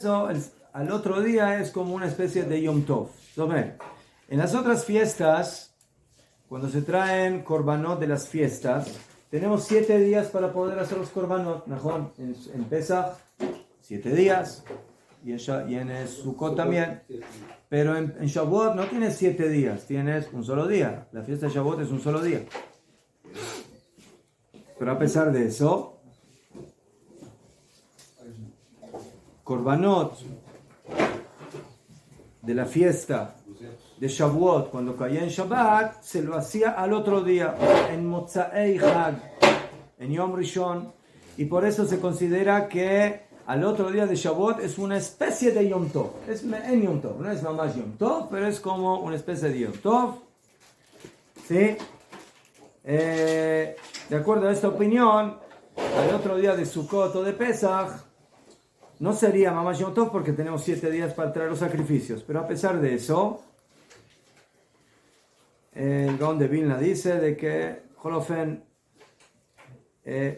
al otro día es como una especie de Yom Tov. En las otras fiestas, cuando se traen korbanot de las fiestas, tenemos 7 días para poder hacer los korbanot. En Pesach, 7 días, y en Sukkot también. Pero en Shavuot no tienes 7 días, tienes un solo día. La fiesta de Shavuot es un solo día. Pero a pesar de eso, korbanot de la fiesta de Shavuot, cuando caía en Shabbat, se lo hacía al otro día, en Motza'ei Chag, en Yom Rishon, y por eso se considera que al otro día de Shavuot es una especie de Yom Tov. Es en Yom Tov, no es mamás Yom Tov, pero es como una especie de Yom Tov. ¿Sí? De acuerdo a esta opinión, al otro día de Sukkot o de Pesach, no sería mamás Yom Tov porque tenemos 7 días para traer los sacrificios. Pero a pesar de eso, el Gaón de Vilna dice de que, Jolofen,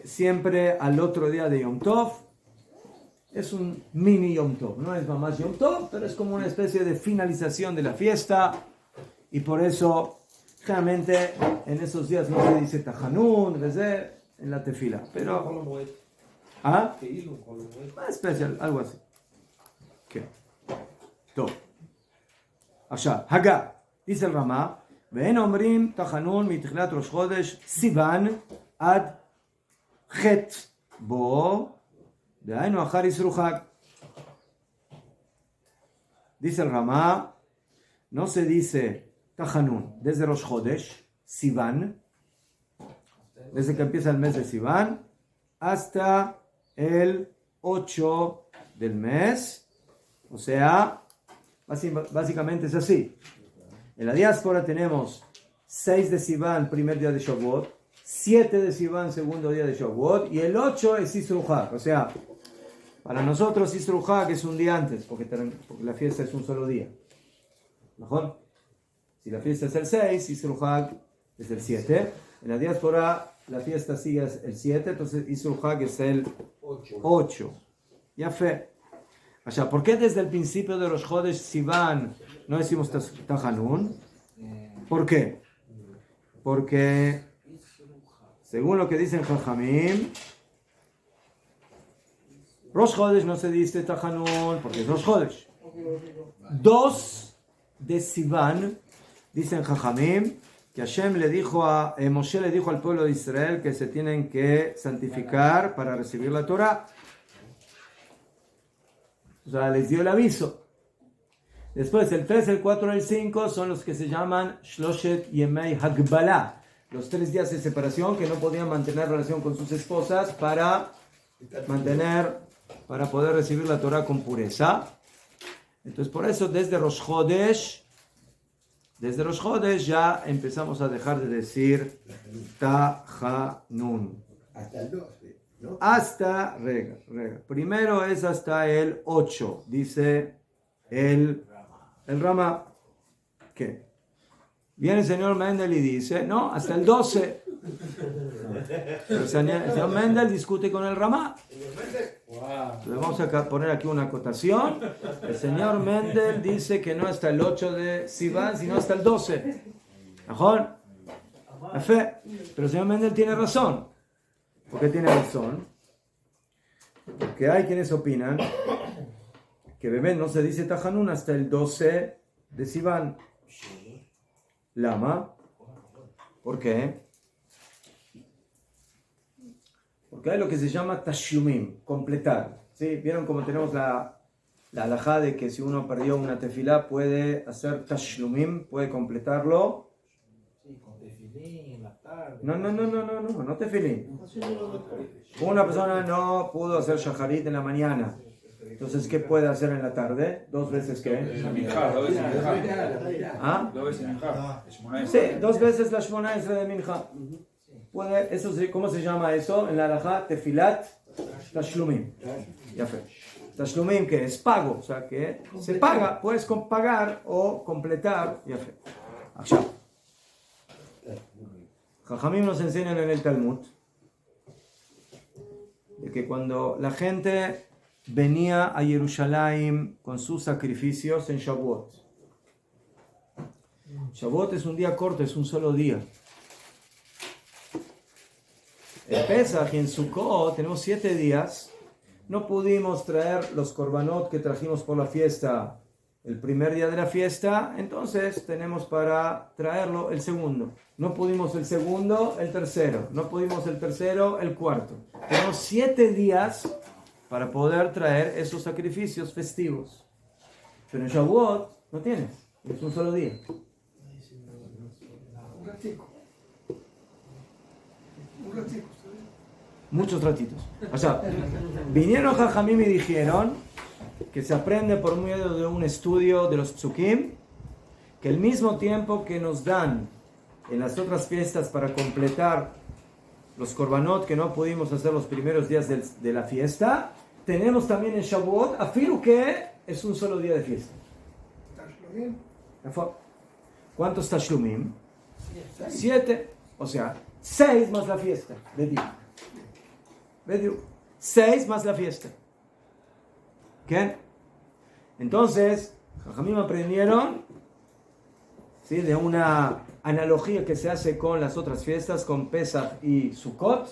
siempre al otro día de Yom Tov es un mini Yom Tov. No es mamás Yom Tov, pero es como una especie de finalización de la fiesta. Y por eso, generalmente, en esos días no se dice Tajanun, en la tefila. Pero, más especial, algo así. ¿Qué? Todo. Allá, Haga, dice el Ramá, ואין אומרים תחנון מתחילת ראש חודש סיוון עד ח' בו, דהיינו אחר איסור חג. Dice el Ramá, no se dice תחנון desde Rosh Chodesh, Sivan, desde que empieza el mes de Sivan, hasta el 8 del mes, o sea, básicamente es así. En la diáspora tenemos 6 de Sivan, primer día de Shavuot, 7 de Sivan, segundo día de Shavuot, y el 8 es Yisru Hag. O sea, para nosotros Yisru Hag es un día antes, porque la fiesta es un solo día. ¿Mejor? Si la fiesta es el 6, Yisru Hag es el 7. En la diáspora la fiesta sigue el 7, entonces Yisru Hag es el 8. Ya fe. O sea, ¿por qué desde el principio de los Chodesh Sivan no decimos Tajanun? ¿Por qué? Porque, según lo que dicen Jajamim, Rosh Chodesh no se dice Tajanun porque es Rosh Chodesh. 2 de Sivan, dicen Jajamim, que Moshe le dijo al pueblo de Israel que se tienen que santificar para recibir la Torah. O sea, les dio el aviso. Después, el 3, el 4 y el 5 son los que se llaman Shloshet Yemei Hagbala, los 3 días de separación que no podían mantener relación con sus esposas para poder recibir la Torah con pureza. Entonces, por eso, desde Rosh Chodesh ya empezamos a dejar de decir Tajanun. Hasta el 12. ¿No? Hasta, primero es hasta el 8, dice el Rama. ¿Qué? Viene el señor Mendel y dice, no, hasta el 12. El señor Mendel discute con el Rama. Le vamos a poner aquí una acotación. El señor Mendel dice que no hasta el 8 de Sivan, sino hasta el 12. ¿Mejor? Pero el señor Mendel tiene razón. ¿Por qué tiene razón? Porque hay quienes opinan que bebé no se dice Tajanun hasta el 12 de Sivan. Lama. ¿Por qué? Porque hay lo que se llama Tashlumim, completar. ¿Sí? ¿Vieron cómo tenemos la halajá de que si uno perdió una tefilá puede hacer Tashlumim, puede completarlo? No tefilín. Una persona no pudo hacer shaharit en la mañana. Entonces, ¿qué puede hacer en la tarde? 2 veces ¿qué? ¿Ah? 2 veces minjá. Sí, 2 veces la Shmona Esra de minjá. Puede, eso, ¿cómo se llama eso? En la halajá, tefilat tashlumim. Ya fue. Tashlumim, que es pago, o sea que se paga, puedes pagar o completar. Ya fue. Allá. Jajamim nos enseñan en el Talmud de que cuando la gente venía a Jerusalén con sus sacrificios en Shavuot. Shavuot es un día corto, es un solo día. En Pesach y en Sukkot tenemos 7 días. No pudimos traer los korbanot que trajimos por la fiesta el primer día de la fiesta, entonces tenemos para traerlo el segundo. No pudimos el segundo, el tercero. No pudimos el tercero, el cuarto. Tenemos 7 días para poder traer esos sacrificios festivos. Pero en Shavuot no tienes, es un solo día. Un ratico. Muchos ratitos. O sea, vinieron Jajamim y dijeron que se aprende por medio de un estudio de los psukim, que el mismo tiempo que nos dan en las otras fiestas para completar los korbanot que no pudimos hacer los primeros días de la fiesta, tenemos también en Shavuot, afilu que es un solo día de fiesta. ¿Cuántos tashlumim? 7. O sea, 6 más la fiesta. Bediuk. 6 más la fiesta. ¿Qué? Entonces, Jajamim aprendieron, ¿sí?, de una analogía que se hace con las otras fiestas, con Pesach y Sukkot,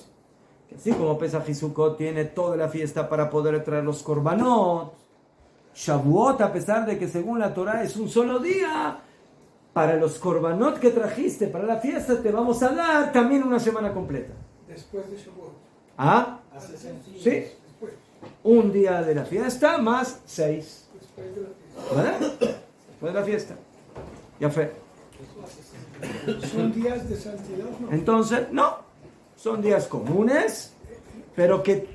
que así como Pesach y Sukkot tiene toda la fiesta para poder traer los korbanot, Shavuot, a pesar de que según la Torah es un solo día, para los korbanot que trajiste para la fiesta te vamos a dar también una semana completa. Después de Shavuot. ¿Ah? Sí. Después. Un día de la fiesta más 6. Después de la fiesta. ¿Verdad? Después de la fiesta. Ya fue. ¿Son días de santidad? No. Entonces, no. Son días comunes, pero que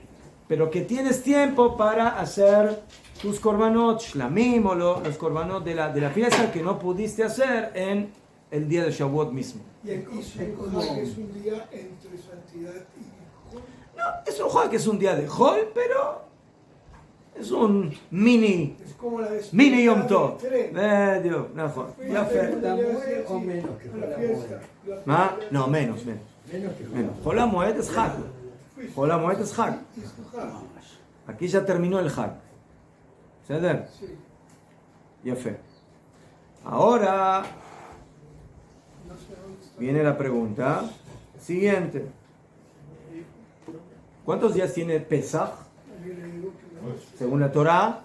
tienes tiempo para hacer tus korbanot, shlamim o los korbanot de la fiesta que no pudiste hacer en el día de Shavuot mismo. Y el Hag es un día entre santidad y Hol. No, es un Hag, es un día de Hol, pero es un mini Es como la Mini Yom Tov. Medio. Ya fue. o menos que la la fiesta. ¿Ah? No, menos. Menos que Menos. Hol HaMoed es Hag. Hol HaMoed es Hag. Y su Hag. Aquí ya terminó el Hag. ¿Ceder? Sí. Ya fue. Ahora No sé dónde está. viene la pregunta siguiente. ¿Cuántos días tiene Pesach? Yo le digo que no. Según la Torah,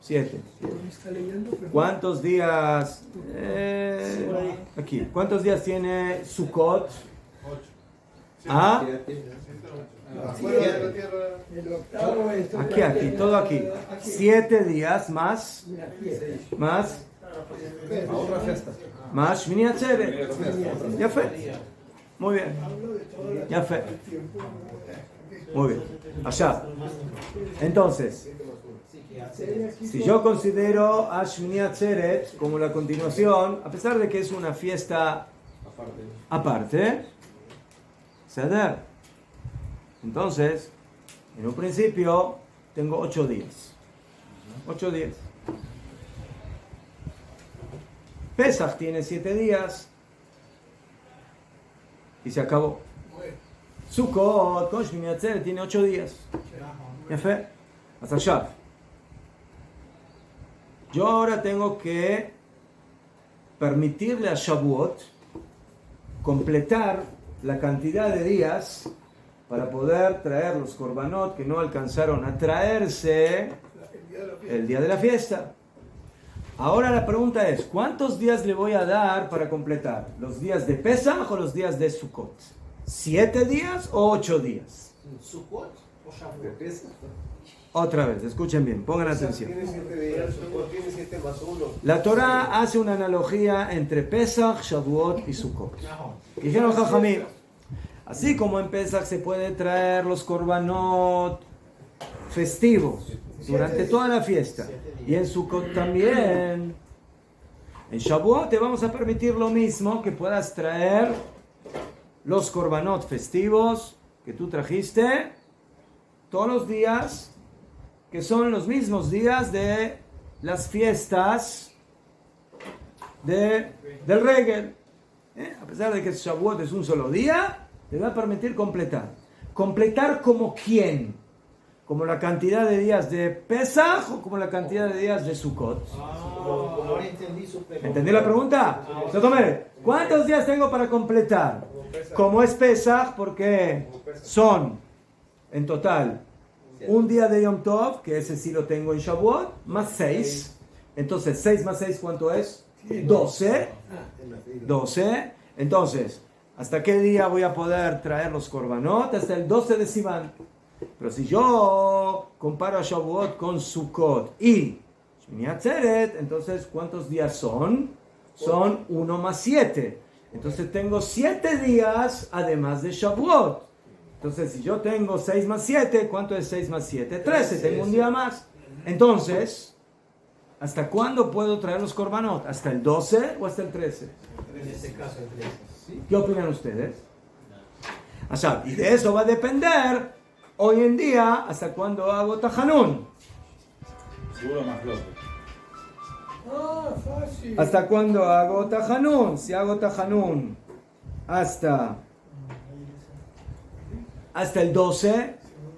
7. ¿Dónde está leyendo? Pero ¿Cuántos días? Aquí. ¿Cuántos días tiene Sukkot? ¿Ah? el octavo es Aquí, todo aquí. 7 días más. Otra fiesta. Más Shmini Atzeret. Ya fue. Muy bien. Ya fue. Muy bien. Allá. Entonces, si yo considero a Shmini Atzeret como la continuación, a pesar de que es una fiesta aparte, Seder. Entonces, en un principio, tengo 8 días. 8 días. Pesach tiene 7 días. Y se acabó. Sukkot, con Shmini Atzeret, tiene 8 días. Ya fue. Hasta allá. Yo ahora tengo que permitirle a Shavuot completar la cantidad de días para poder traer los korbanot que no alcanzaron a traerse el día de la fiesta. Ahora la pregunta es, ¿cuántos días le voy a dar para completar? ¿Los días de Pesach o los días de Sukkot? ¿7 días o 8 días? ¿Sukkot o Shavuot? Otra vez, escuchen bien, pongan atención. Tiene 7 días, Sukkot tiene 7 más 1. La Torah hace una analogía entre Pesach, Shavuot y Sukkot. Dijeron Jajamim, así como en Pesach se puede traer los korbanot festivos durante toda la fiesta, y en Sukkot también, en Shavuot te vamos a permitir lo mismo, que puedas traer los korbanot festivos que tú trajiste todos los días, que son los mismos días de las fiestas del Regel. A pesar de que Shavuot es un solo día, te va a permitir completar. ¿Completar como quién? ¿Como la cantidad de días de Pesaj o como la cantidad de días de Sukkot? Ahora entendí su pregunta. ¿Entendí la pregunta? Entonces, ¿cuántos días tengo para completar? Como es Pesaj, porque son en total un día de Yom Tov, que ese sí lo tengo en Shavuot, más 6. Entonces, 6 más 6, ¿cuánto es? 12. 12. Entonces, ¿hasta qué día voy a poder traer los korbanot? Hasta el 12 de Sivan. Pero si yo comparo a Shavuot con Sukkot y Shmini Atzeret, entonces, ¿cuántos días son? Son 1 más 7. Entonces, tengo 7 días además de Shavuot. Entonces, si yo tengo 6 más 7, ¿cuánto es 6 más 7? 13, tengo un día más. Entonces, ¿hasta cuándo puedo traer los korbanot? ¿Hasta el 12 o hasta el 13? En este caso, el 13. ¿Qué opinan ustedes? O sea, y de eso va a depender hoy en día hasta cuándo hago Tajanún. Seguro más loco. Fácil. ¿Hasta cuándo hago Tajanún? Si hago Tajanún hasta el 12,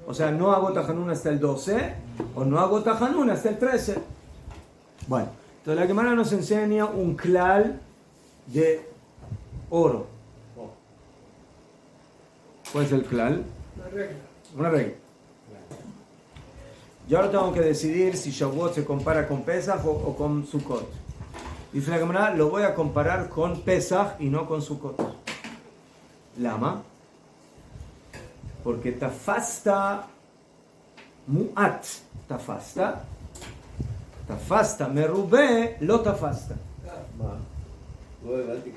o sea, no hago Tajanún hasta el 12, o no hago Tajanún hasta el 13. Bueno, entonces la Gemara nos enseña un klal de oro. ¿Cuál es el klal? La regla. Una regla. Yo ahora tengo que decidir si Shavuot se compara con Pesach o con Sukkot. Dice la Gemara, lo voy a comparar con Pesach y no con Sukkot. Lama. Porque tafasta mu'at. Tafasta merubé lo tafasta.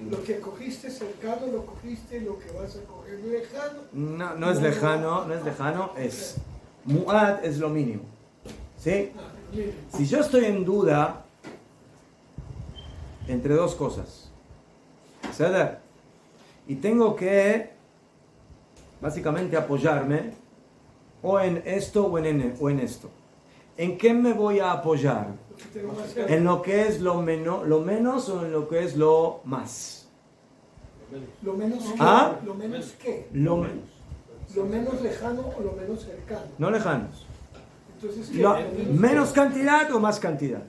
Lo que cogiste cercano, lo cogiste, lo que vas a coger lejano. No es lejano, no es lejano, es mu'at es lo mínimo. ¿Sí? Mire, Si yo estoy en duda entre dos cosas, ¿sabes? Y tengo que básicamente apoyarme o en esto o en esto. ¿En qué me voy a apoyar? lo que tengo más cerca. ¿En lo que es lo menos o en lo que es lo más? Lo menos que. ¿Ah? Lo menos que. Lo menos. Lo menos lejano o lo menos cercano. No lejanos. Entonces, ¿qué? Lo- Lo menos- menos cantidad o más cantidad.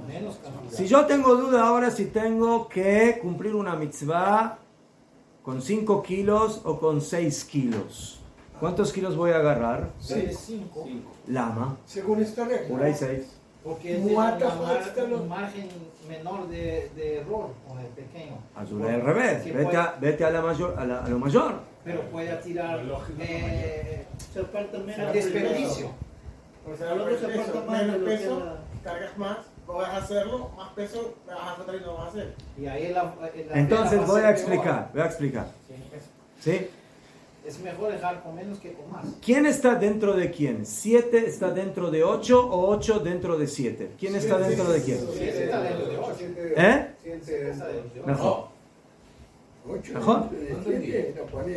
Menos cantidad. Si yo tengo duda ahora si tengo que cumplir una mitzvah con 5 kilos o con 6 kilos, ¿cuántos kilos voy a agarrar? 5. Lama, Según esta regla. por ahí 6. Porque es Muata, un margen menor de error o de pequeño. Azul al revés, Que vete a la mayor, a lo mayor. Pero puede tirar Se falta menos desperdicio. O sea, Lo que se peso, falta más de menos lo que peso, era. cargas más, vas a hacerlo, más peso, me vas a encontrar y no vas a hacer. Y ahí la Entonces vela va voy a ser explicar, voy a explicar. peor. ¿Sí? Es mejor dejar con menos que con más. ¿Quién está dentro de quién? ¿7 está dentro de 8 o 8 dentro de 7? ¿Quién está dentro de quién? Siete está dentro de 8. ¿Eh? Siete está dentro de 8. Mejor. 8 Mejor.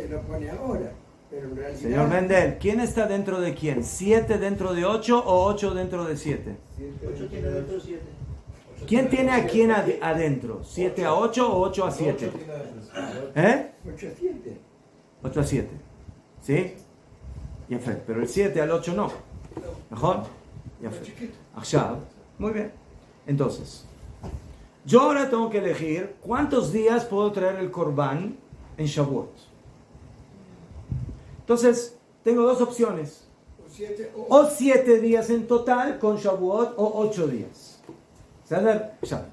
lo pone ahora, pero en realidad... Señor Mendel, ¿quién está dentro de quién? ¿7 dentro de 8 o 8 dentro de 7? 8 tiene dentro 7. ¿Quién tiene a quién adentro? ¿7 a 8 o 8 a 7? ¿Eh? 8 a 7. 8 a 7. ¿Sí? Ya fue. Pero el 7 al 8 no. ¿Mejor? Ya fue. Achab. Muy bien. Entonces, yo ahora tengo que elegir cuántos días puedo traer el Korban en Shavuot. Entonces, tengo dos opciones. O 7 o O 7 días en total con Shavuot o 8 días. ¿Sabes? Ya.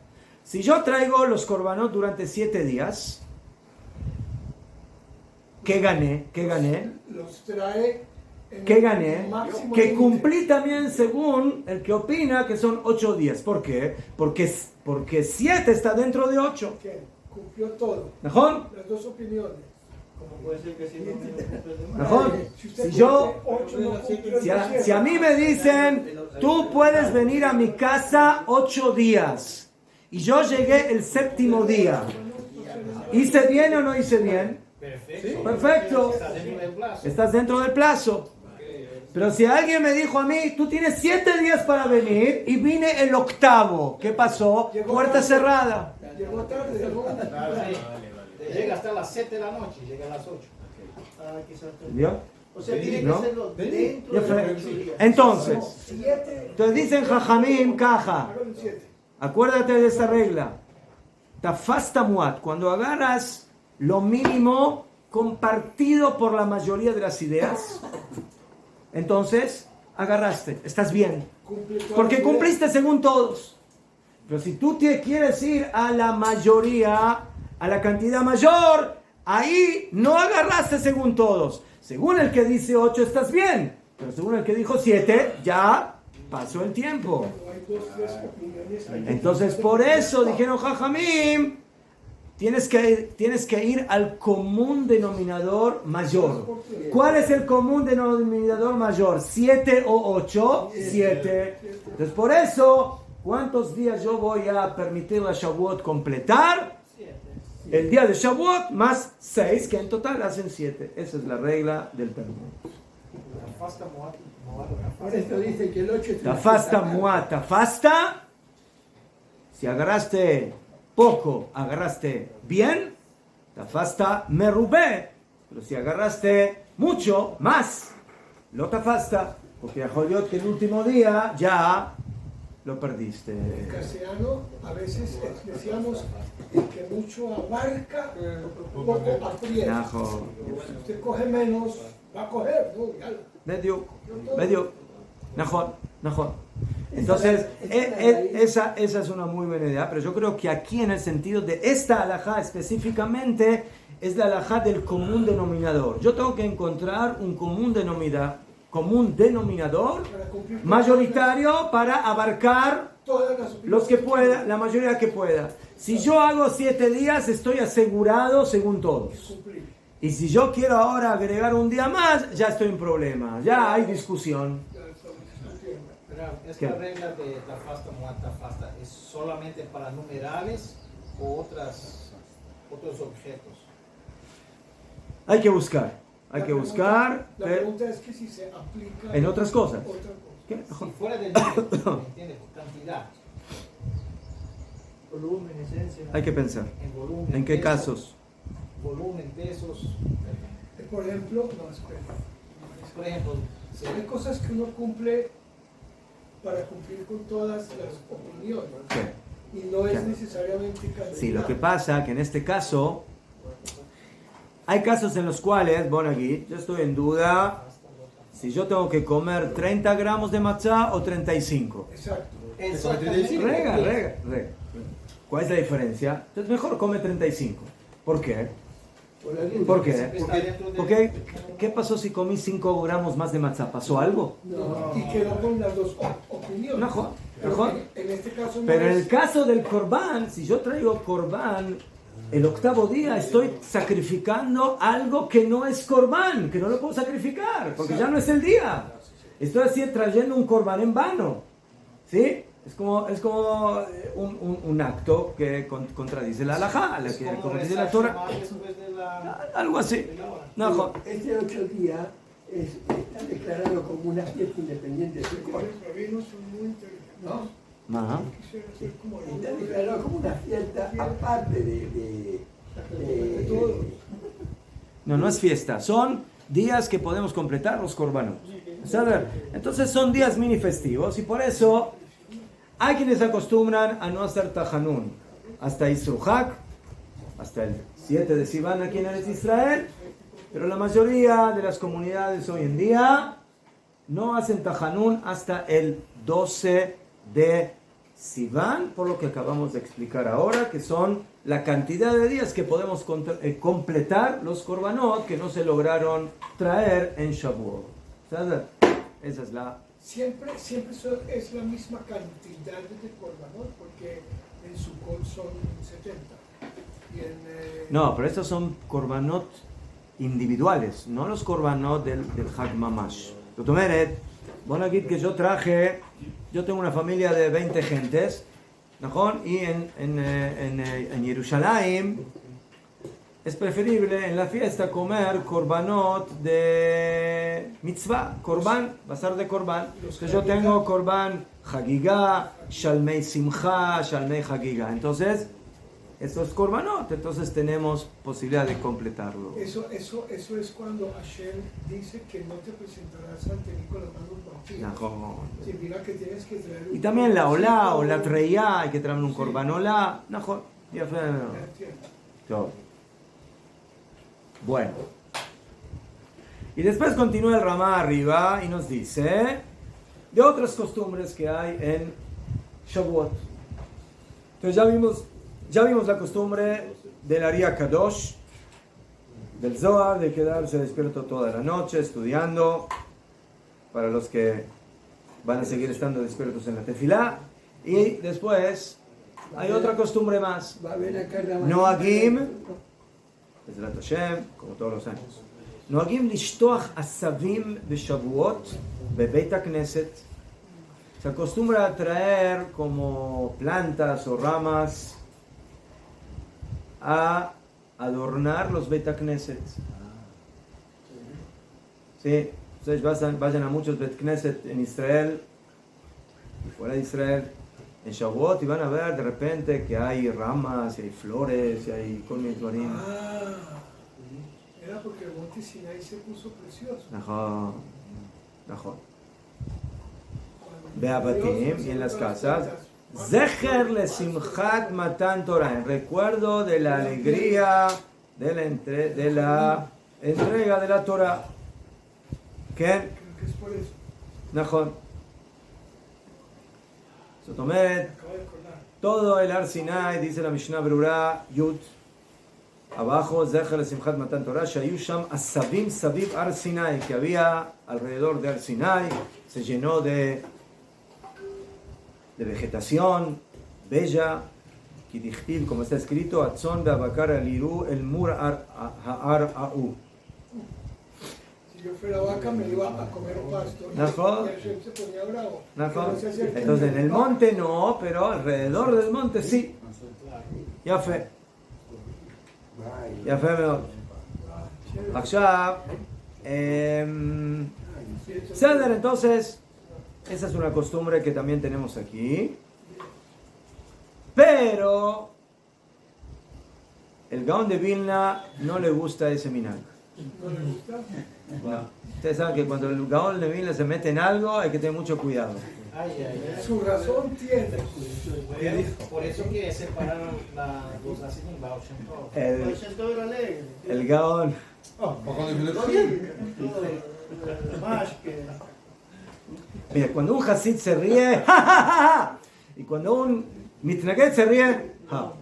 Si yo traigo los korbanot durante 7 días, ¿qué gané? ¿Qué gané? los trae. en ¿Qué el gané? máximo Que límite. cumplí también según el que opina que son 8 días. ¿Por qué? Porque 7 está dentro de 8. Que cumplió todo. ¿Mejor? Las dos opiniones. Como puede ser que si no menos cumple de más. ¿Mejor? Si usted Si yo... cumple 8, no cumple el Si a mí me dicen, tú puedes venir a mi casa 8 días, y yo llegué el 7º día, ¿hice bien o no hice bien? Perfecto. Perfecto. Está dentro del plazo. Estás dentro del plazo. Pero si alguien me dijo a mí, tú tienes 7 días para venir, y vine el 8º, ¿qué pasó? Puerta cerrada. Llegó tarde, llegó. Llega hasta las 7 de la noche, llega a las 8. Ah, quizás ¿Vio? O sea, tiene que ¿No? hacerlo dentro de la 8 días. Entonces, 7, entonces dicen Jajamim caja. hágalo 7. Acuérdate de esta regla. Tafas tamuat, cuando agarras lo mínimo compartido por la mayoría de las ideas, entonces agarraste, estás bien. Porque cumpliste según todos. Pero si tú te quieres ir a la mayoría, a la cantidad mayor, ahí no agarraste según todos. Según el que dice 8 estás bien, pero según el que dijo 7 ya pasó el tiempo. Hay 2, 3 opiniones. Entonces por eso dijeron Jajamim, tienes que ir al común denominador mayor. ¿Cuál es el común denominador mayor? 7 o 8, 7. Entonces por eso, ¿cuántos días yo voy a permitir a Shavuot completar? El día de Shavuot más 6, que en total hacen 7. Esa es la regla del Talmud. Por eso dice que el 8 es Tafasta muata fasta. Si agarraste poco, agarraste bien. Tafasta merubé. Pero si agarraste mucho, más, lo tafasta. Porque a Joliot que el último día ya lo perdiste. En castellano, a veces decíamos que mucho abarca, poco aprieta. Najo. Si usted coge menos, va a coger, ¿no? Ya. Medio. Najo. Entonces, esa es una muy buena idea, pero yo creo que aquí en el sentido de esta alajá específicamente, es la alajá del común denominador. Yo tengo que encontrar un común denominador Para cumplir con mayoritario para abarcar todas las opiniones. los que pueda, la mayoría que pueda. Si yo hago 7 días, estoy asegurado según todos. Cumplir. Y si yo quiero ahora agregar un día más, ya estoy en problema, ya hay discusión. Ya estamos discutiendo. Pero ¿Qué? esta regla de tafasta, muat, tafasta, ¿es solamente para numerales o otros objetos? Hay que buscar, La pregunta es que si se aplica en otras cosas. otra cosa. ¿Qué? Si fuera del número, ¿me entiendes? Cantidad, Volumen, esencia. Hay que pensar. en volumen. ¿En qué pesos, casos? Volumen, pesos. Por ejemplo, no, espera. Por ejemplo, Hay cosas que uno cumple para cumplir con todas las opiniones. ¿Qué? Y no es Claro. necesariamente cantidad. Sí, lo que pasa que en este caso, hay casos en los cuales, bueno, aquí, yo estoy en duda si yo tengo que comer 30 gramos de matzá o 35. Exacto. exactamente. Rega. ¿Cuál es la diferencia? Entonces mejor come 35. ¿Por qué? ¿Por qué? Está dentro de- Porque, ¿qué pasó si comí 5 gramos más de matzá? ¿Pasó algo? No. Y quedó con las dos opiniones. Mejor. Pero en este caso no Pero en es- el caso del corbán, si yo traigo corbán, el octavo día estoy sacrificando algo que no es corbán, que no lo puedo sacrificar, porque ya no es el día. Estoy así trayendo un corbán en vano. ¿Sí? Es como un acto que contradice la halajá, la que, como dice la Torah. Después de la... Algo así. No, Este 8 días está declarado como una fiesta independiente de su Los corte. rabinos son muy inteligentes. ¿No? Ajá. Quisiera ser como Está declarado como una fiesta aparte de No es fiesta, son días que podemos completar los corbanos. ¿Saben? Entonces son días mini festivos y por eso hay quienes se acostumbran a no hacer tajanún hasta Isruhak, hasta el 7 de Sivan aquí en Eretz Israel, pero la mayoría de las comunidades hoy en día no hacen tajanún hasta el 12 de Sivan, por lo que acabamos de explicar ahora, que son la cantidad de días que podemos completar los korbanot que no se lograron traer en Shavuot. ¿Sabes? Esa es la... Siempre es la misma cantidad de korbanot, porque en Sukkot son 70. Y en, No, pero estos son korbanot individuales, no los korbanot del Hag Mamash. Lo tomé, bueno, aquí que yo tengo una familia de 20 gentes, ¿no? Y en Jerusalén es preferible en la fiesta comer korbanot de mitzvah, korban, basar de korban. Entonces yo tengo korban Hagigah, Shalmei Simcha, Shalmei Hagigah. Entonces, esos korbanot, entonces tenemos posibilidad de completarlo. Eso es cuando Hashem dice que no te presentarás ante mí con las manos vacías. Najón. Significa que tienes que traer Y también la olá o la treía, hay que traer un korban olá. Najón. Ya fue. Todo. Bueno. Y después continúa el Ramá arriba y nos dice de otras costumbres que hay en Shavuot. Entonces ya vimos la costumbre del Ariya Kadosh, del Zohar, de quedarse despierto toda la noche estudiando, para los que van a seguir estando despiertos en la tefilá. Y después hay otra costumbre más. Va a haber acá Ramadán. Noagim, Bezrat Hashem, como todos los años. Noagim lishtoach asavim beshavuot bebeit hakneset. Se acostumbra a traer como plantas o ramas a adornar los Beit HaKnesset. Sí, ustedes vayan a muchos Beit HaKnesset en Israel y fuera de Israel en Shavuot y van a ver de repente que hay ramas, y hay flores, y hay colmillorín. Era porque el monte Sinai se puso precioso. Najón. Ve a Batim y en las casas. Zecher le simchat matan Torah, en recuerdo de la alegría de la entrega de la Torah. ¿Qué? Creo que es por eso. Najón. Sotomet, Acabo de acordar. todo el Har Sinai, dice la Mishnah Berurah, Yud, abajo, Zecher le simchat matan Torah, shayu sham asavim saviv Har Sinai, que había alrededor de Har Sinai, se llenó de vegetación bella, Kidichtiv, como está escrito, Atzon be'abakar aliru el mur ha'ar a'u. Si yo fuera vaca me iba a comer pasto. Najón. Y Hashem se ponía bravo. Najón. No se acerca. Entonces en el monte no, pero alrededor del monte sí. Ya fue. Ya fue mejor. עכשיו, Seder, entonces, esa es una costumbre que también tenemos aquí. Pero el Gaón de Vilna no le gusta ese minhag. ¿No le gusta? No. Ustedes saben que cuando el Gaón de Vilna se mete en algo hay que tener mucho cuidado. Su razón tiene. Por eso que separaron los Hasidim, Baal Shem Tov. Todo era alegre. El Gaón. Más que. Mira, cuando un Hasid se ríe, ¡ja, ja, ja, ja! Y cuando un Mitnaget se ríe, ¡ja!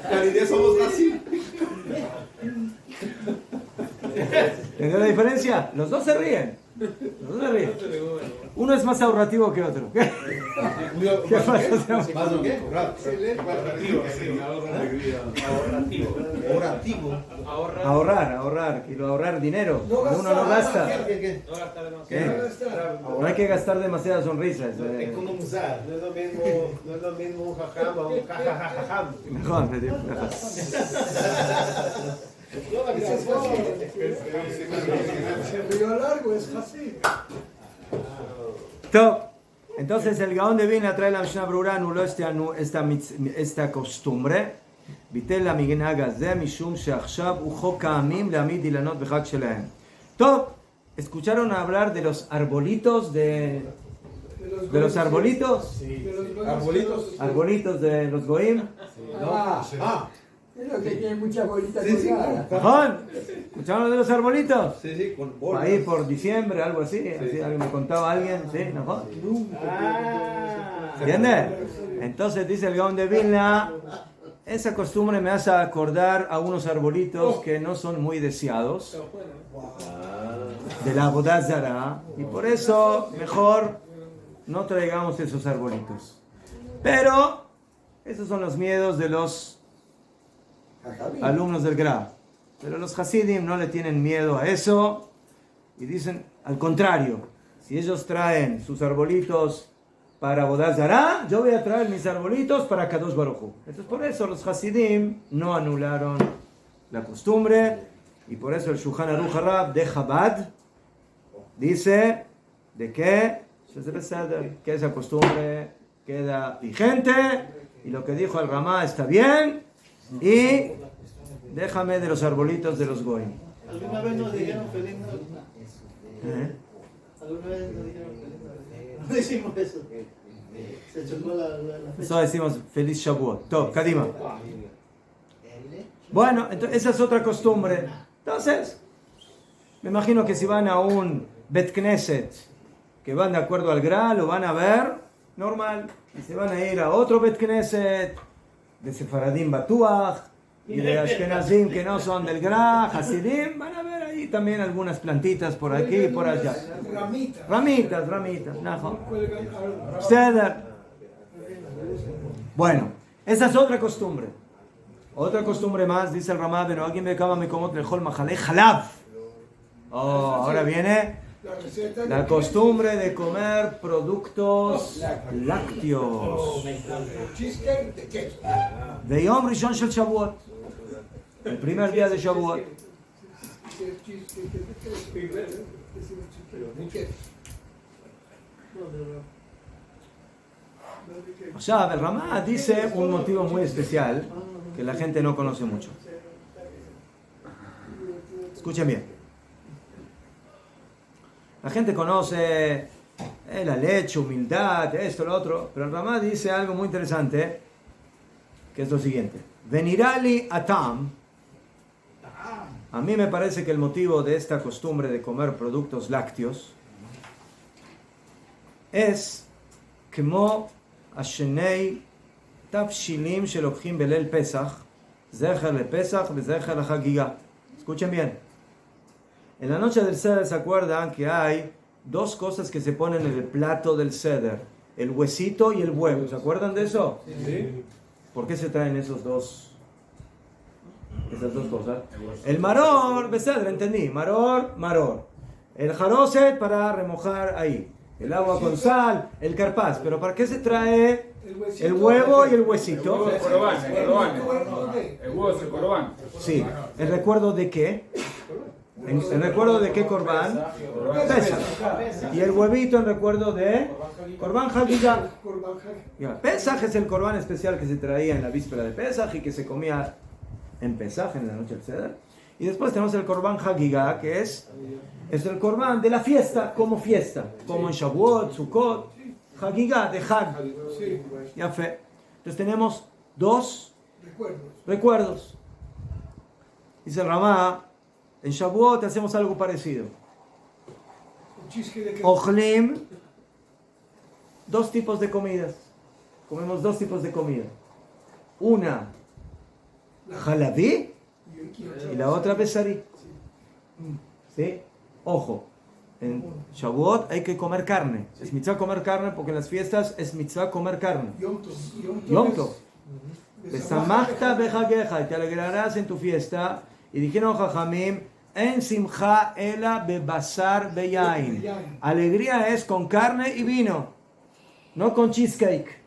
Calidez somos así. ¿Entendés la diferencia? Los dos se ríen. Los dos se ríen. Uno es más ahorrativo que otro. ¿Qué pasa? ¿Más lo qué? Ahorrar. Quiero ahorrar dinero. Cuando uno no gasta. ¿Qué? No hay que gastar demasiadas sonrisas. Economizar. No es lo mismo un jajam o un jajajajam. Mejor. Se río largo, es así. Entonces el Gaón de Vilna trae la Mishnah Berurah, anuló esta costumbre. ביטל המנהג הזה משום שעכשיו הוא חוק העמים להעמיד אילנות בחג שלהם. טוב, ¿escucharon hablar de los arbolitos de los arbolitos? Arbolitos de los goim. Es lo que tiene muchas bolitas colgadas. ¿Cajón? ¿Escucharon de los arbolitos? Sí, con bolas. Ahí por diciembre, algo así. Alguien me contaba alguien, ¿sí? ¿No? ¿Entiendes? Entonces dice el Gaón de Vilna, esa costumbre me hace acordar a unos arbolitos que no son muy deseados de la Avodat Zará, y por eso mejor no traigamos esos arbolitos. Pero esos son los miedos de los alumnos del Gra. Pero los Hasidim no le tienen miedo a eso y dicen al contrario, si ellos traen sus arbolitos para Avodat Zará, yo voy a traer mis arbolitos para Kadosh Baruj Hu. Entonces por eso los Hasidim no anularon la costumbre, y por eso el Shulchan Aruch HaRab de Chabad dice de que esa costumbre queda vigente, y lo que dijo el Ramá está bien, y déjame de los arbolitos de los goyim. ¿Alguna vez nos dijeron feliz Navidad? ¿Eh? ¿Alguna vez nos dijeron feliz Navidad? No decimos eso. Se chocó la fecha. Eso decimos feliz Shavuot. Top, Kadima. Bueno, entonces esa es otra costumbre. Entonces, me imagino que si van a un Bet Knesset, que van de acuerdo al Gra, lo van a ver normal. Y se van a ir a otro Bet Knesset, de Sefaradim Batuach, y de Ashkenazim que no son del Gra, Hasidim, van a ver ahí también algunas plantitas por aquí y por allá. Ramitas. Ramitas, najo. Cuelgan algo. Ceder. Bueno, esa es otra costumbre. Otra costumbre más, dice el Ramá, pero alguien me acaba me como trejol majalé jalab. Oh, ahora viene La receta la costumbre de comer productos lácteos. cheesecake de queso. De Yom Rishon Shel Shavuot. El primer día de Shavuot. Cheesecake de queso. O sea, el Ramá dice un motivo muy especial que la gente no conoce mucho. Escuchen bien. La gente conoce la leche, humildad, esto, lo otro, pero el Ramá dice algo muy interesante, que es lo siguiente. Venirali atam. A mí me parece que el motivo de esta costumbre de comer productos lácteos es como השני תבשילים שלוקחים בליל פסח, זכר לפסח וזכר לחגיגה. Escuchen bien. En la noche del Seder se acuerdan que hay dos cosas que se ponen en el plato del Seder, el huesito y el huevo. ¿Se acuerdan de eso? Sí. ¿Por qué se traen esas dos cosas? El maror, Beseder, entendí. Maror. El jaroset para remojar ahí. El agua con sal, el carpaz. ¿Pero para qué se trae el huevo y el huesito? El huevo es el corbán. Sí. ¿El recuerdo de qué? ¿El recuerdo de qué corbán? Pesach. Y el huevito en recuerdo de corbán Hagigah. Pesach es el corbán especial que se traía en la víspera de Pesach y que se comía en Pesach, en la noche del Seder. Y después tenemos el corbán Hagigah, que es el corbán de la fiesta, como en Shavuot, Sukkot, Hagigah, de Hag. Ya fe. Entonces tenemos dos recuerdos. Dice el Ramá, en Shavuot hacemos algo parecido. Ochlim, dos tipos de comidas. Comemos dos tipos de comida. Una, halabí, y la otra besarí. ¿Sí? Ojo, en Shavuot hay que comer carne. Es mitzvah comer carne porque en las fiestas es mitzvah comer carne. Yom Tov. Besamachta bechagecha, y te alegrarás en tu fiesta. Y dijeron Jajamim, en simcha ela bebasar beyain. Alegría es con carne y vino, no con cheesecake.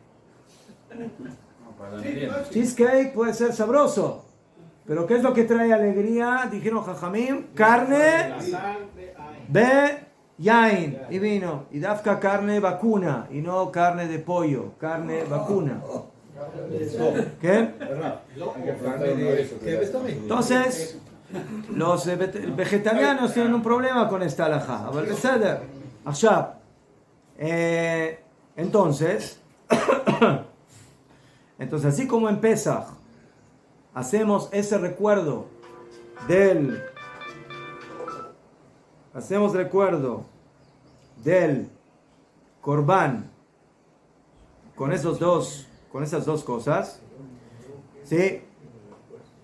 Cheesecake puede ser sabroso. Pero ¿qué es lo que trae alegría? Dijeron Jajamim, carne, yain y vino. Y dafka carne vacuna, y no carne de pollo, carne vacuna. ¿Qué? Entonces, los vegetarianos tienen un problema con esta halajá. Entonces, así como en Pesach hacemos ese recuerdo del Corbán con esas dos cosas, ¿sí?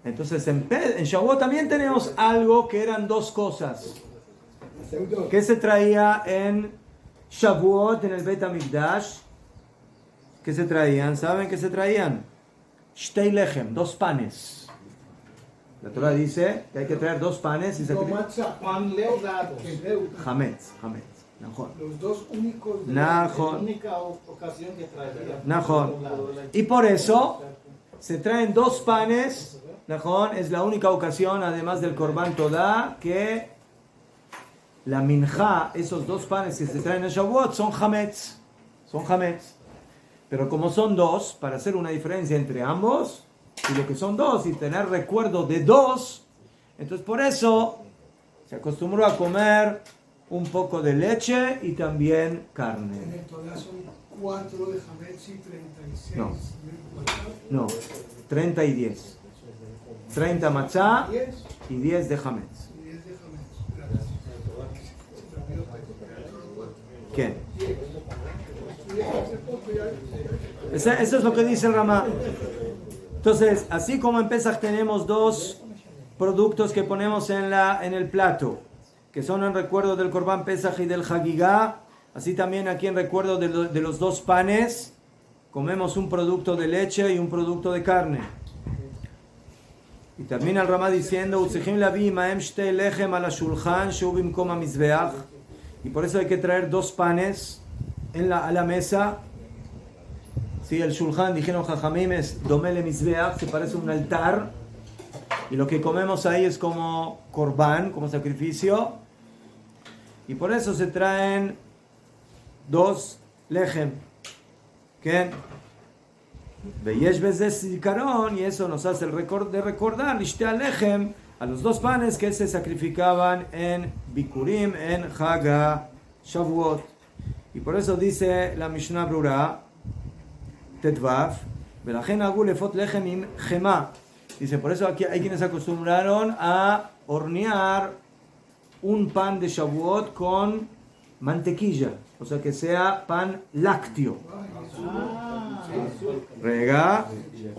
Entonces en Shavuot también tenemos algo que eran dos cosas que se traía en Shavuot, en el Bet HaMikdash. ¿Qué se traían? ¿Saben qué se traían? Shtei lechem, dos panes. La Torah dice que hay que traer dos panes y Pan leudado. Hametz. Los dos únicos. La única ocasión que traería. Y por eso se traen dos panes. Es la única ocasión, además del Korban Todá, que la minjá, esos dos panes que se traen en Shavuot, son hametz. Pero como son dos, para hacer una diferencia entre ambos, y lo que son dos, y tener recuerdo de dos, entonces por eso se acostumbró a comer un poco de leche y también En carne. el Torah son 4 de Hametz y 36. No. No, 30 y 10. 30 matzá 10 y 10 de hametz. y 10 de Hametz. Gracias. ¿Qué? 10 hace poco ya. Eso es lo que dice el Ramá. Entonces, así como en Pesach tenemos dos productos que ponemos en el plato, que son en recuerdo del Korban Pesach y del Hagigá, así también aquí en recuerdo de los dos panes, comemos un producto de leche y un producto de carne. Y termina el Ramá diciendo, "Utzechim lavi ma'em shtei lechem ala shulchan shehu bimkom hamizbeach", y por eso hay que traer dos panes a la mesa. Sí, el shulchan, dijeron Jajamim, es domele mizbeach, se parece a un altar, y lo que comemos ahí es como korban, como sacrificio, y por eso se traen dos lechem. ¿Qué? Veyesh bezeh zikaron, y eso nos hace el recordar lishte alechem, a los dos panes que se sacrificaban en Bikurim, en Haga Shavuot. Y por eso dice la Mishnah Brura Tetvav, velachen hagu lefot lechem im chema. Dice, por eso aquí hay quienes se acostumbraron a hornear un pan de Shavuot con mantequilla, o sea que sea pan lácteo. Rega,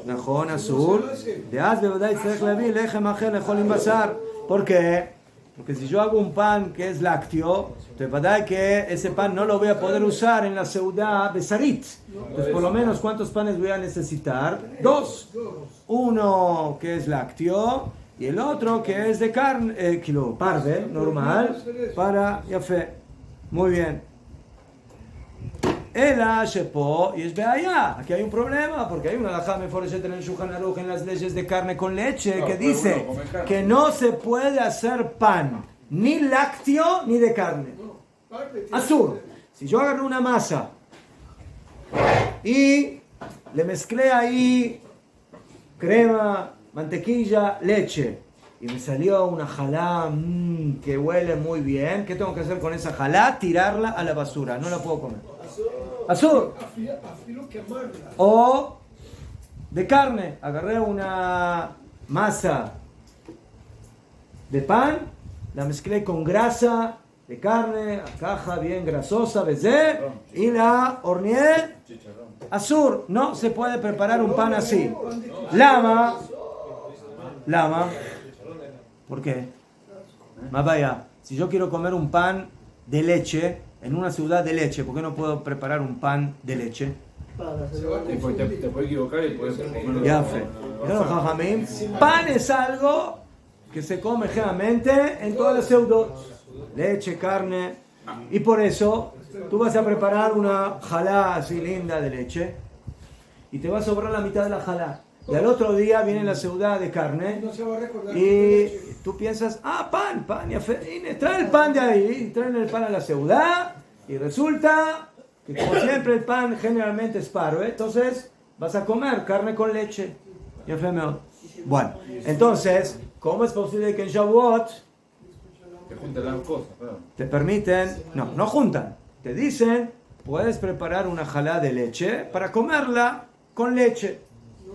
najón, azul. De az bevadai tzarech levi lechem acher lechol im basar. ¿Por qué? Porque si yo hago un pan que es lácteo, entonces verdad que ese pan no lo voy a poder usar en la seudá besarit. Entonces por lo menos ¿cuántos panes voy a necesitar? Dos. Uno que es lácteo y el otro que es de carne, kilo parve, normal, para yafé. Muy bien. Ela shepo y es beaya. Aquí hay un problema porque hay una halajá meforeshet en el Shulchan Aruch en las leyes de carne con leche que dice que no se puede hacer pan ni lácteo ni de carne. Azul. Si yo agarro una masa y le mezclé ahí crema, mantequilla, leche y me salió una jalá que huele muy bien, ¿qué tengo que hacer con esa jalá? Tirarla a la basura, no la puedo comer. Azul. O de carne, agarré una masa de pan, la mezclé con grasa de carne, caja bien grasosa, besé, y la horneé. Azul, no se puede preparar un pan así. Lama. ¿Por qué? Más vaya, si yo quiero comer un pan de leche en una ciudad de leche, ¿por qué no puedo preparar un pan de leche? Te puedes equivocar y puedes comerlo. Ya fe. Pan es algo que se come generalmente en todas las pseudos. Leche, carne. Y por eso tú vas a preparar una jalá así linda de leche y te va a sobrar la mitad de la jalá. Y al otro día viene la ciudad de carne y tú piensas, pan, ya fe, trae el pan de ahí, traen el pan a la ciudad y resulta que como siempre el pan generalmente es paro, entonces vas a comer carne con leche. Ya fe, bueno, entonces, ¿cómo es posible que en Shavuot Te juntan las cosas, claro. te permiten, no juntan, te dicen, puedes preparar una jalá de leche para comerla con leche?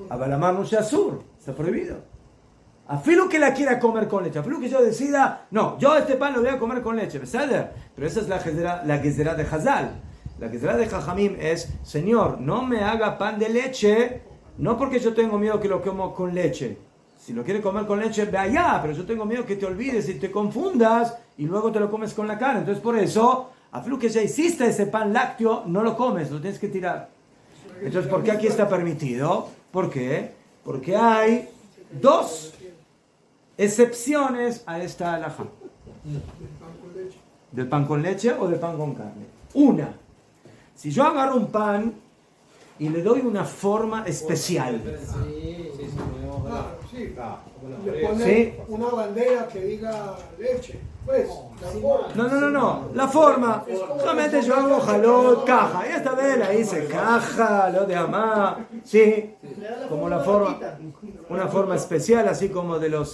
Abalamar no sea sur, está prohibido. Afilo que la quiera comer con leche, afilo que yo decida, no, yo este pan lo voy a comer con leche, ¿sabes? Pero esa es la gezerá de Hazal. La gezerá de Jajamim es, Señor, no me haga pan de leche, no porque yo tengo miedo que lo como con leche. Si lo quiere comer con leche, ve allá, pero yo tengo miedo que te olvides y te confundas y luego te lo comes con la carne. Entonces por eso, afilo que ya hiciste ese pan lácteo, no lo comes, lo tienes que tirar. Entonces, ¿por qué aquí está permitido? ¿Por qué? Porque hay dos excepciones a esta halajá. ¿Del pan con leche o del pan con carne? Una, si yo agarro un pan y le doy una forma especial. Claro, sí. Ah, Le ponen Sí. una bandera que diga leche. Pues, la forma. No. La forma. Solamente yo hago jalot, caja. Y esta vez la hice caja, lo de amá. Sí. Como la forma. Una forma especial, así como de los.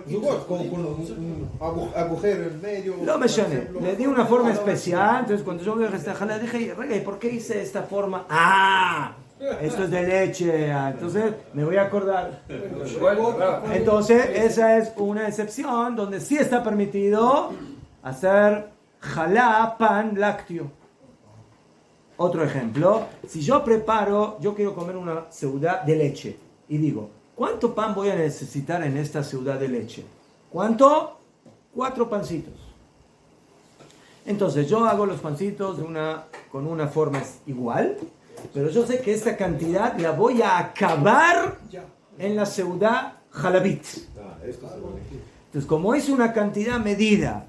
Zugot, con un agujero en medio. No me llané. Le di una forma especial. Entonces, cuando yo veo esta jalá, dije, rega, ¿y por qué hice esta forma? ¡Ah! Esto es de leche. Entonces, me voy a acordar. Igual, claro. Entonces, esa es una excepción donde sí está permitido hacer jalá, pan lácteo. Otro ejemplo, si yo quiero comer una seudá de leche y digo, ¿cuánto pan voy a necesitar en esta seudá de leche? ¿Cuánto? 4 pancitos. Entonces, yo hago los pancitos con una forma igual, pero yo sé que esta cantidad la voy a acabar en la seudá jalabit. Esto se lo elegí. Entonces, como es una cantidad medida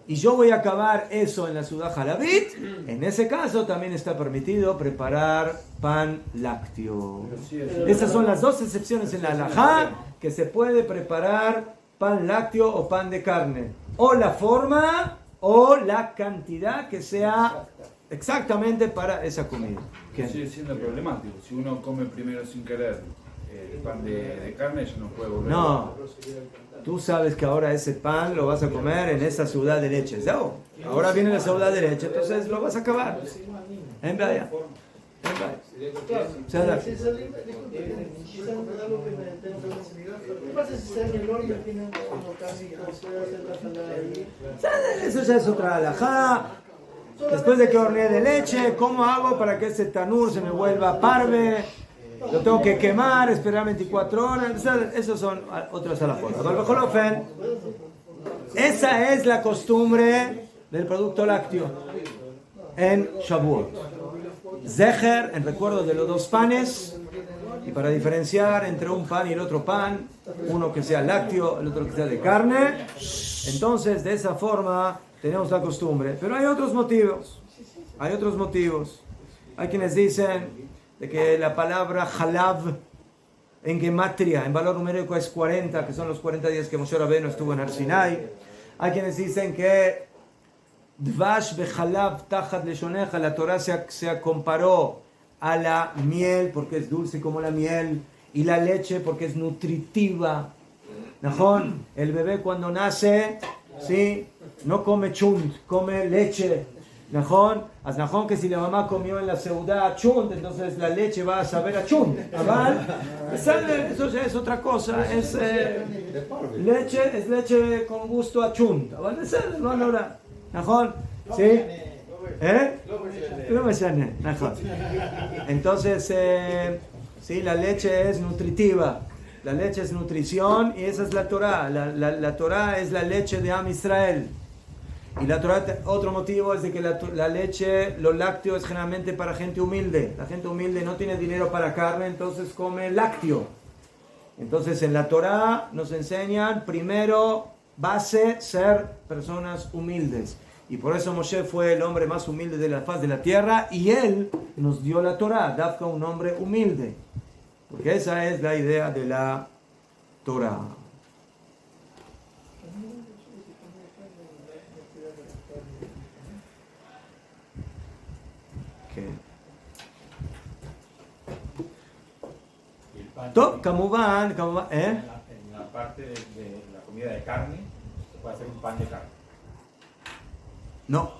y yo voy a acabar eso en la ciudad jalabit, en ese caso también está permitido preparar pan lácteo. Esas son las dos excepciones en la halajá que se puede preparar pan lácteo o pan de carne. O la forma o la cantidad que sea exactamente para esa comida. ¿Qué? Sigue siendo problemático. Si uno come primero sin querer el pan de carne, ya no puede volver. No. Tú sabes que ahora ese pan lo vas a comer en esa ciudad de leche. ¿No? Ahora viene la ciudad de leche, entonces lo vas a acabar. En vaya. ¿Qué pasa si está en el horno y tienen como casi puede hacer la salada ahí? Eso ya es otra halajá. Después de que horneé de leche, ¿cómo hago para que ese tanur se me vuelva parve? Lo tengo que quemar, esperar 24 horas. Esas son otras halajotas. Esa es la costumbre del producto lácteo en Shavuot. Zecher, en recuerdo de los dos panes, y para diferenciar entre un pan y el otro pan, uno que sea lácteo, el otro que sea de carne. Entonces, de esa forma tenemos la costumbre. Pero hay otros motivos. Hay quienes dicen de que la palabra halav en gematria, en valor numérico, es 40, que son los 40 días que Moshe Rabbeinu estuvo en Har Sinai. Hay quienes dicen que Dvash bechalav tachat leshoneja, la Torah se comparó a la miel porque es dulce como la miel, y la leche porque es nutritiva. Najón, el bebé cuando nace, ¿sí? No come chunt, come leche. Najón, Najón que si la mamá comió en la seudá chunt, entonces la leche va a saber a chunt. Eso ya es otra cosa, es leche con gusto a chunt. Najón, ¿sí? No me llame, Najón. Entonces, sí, la leche es nutritiva. La leche es nutrición y esa es la Torah. La Torah es la leche de Am Israel. Y la Torah, otro motivo es de que la leche, lo lácteo es generalmente para gente humilde. La gente humilde no tiene dinero para carne, entonces come lácteo. Entonces en la Torah nos enseñan primero base ser personas humildes. Y por eso Moshe fue el hombre más humilde de la faz de la tierra y él nos dio la Torah, Dafka, un hombre humilde. Porque esa es la idea de la Torah. Top, Kamuban, En la parte de la comida de carne, se puede hacer un pan de carne. No.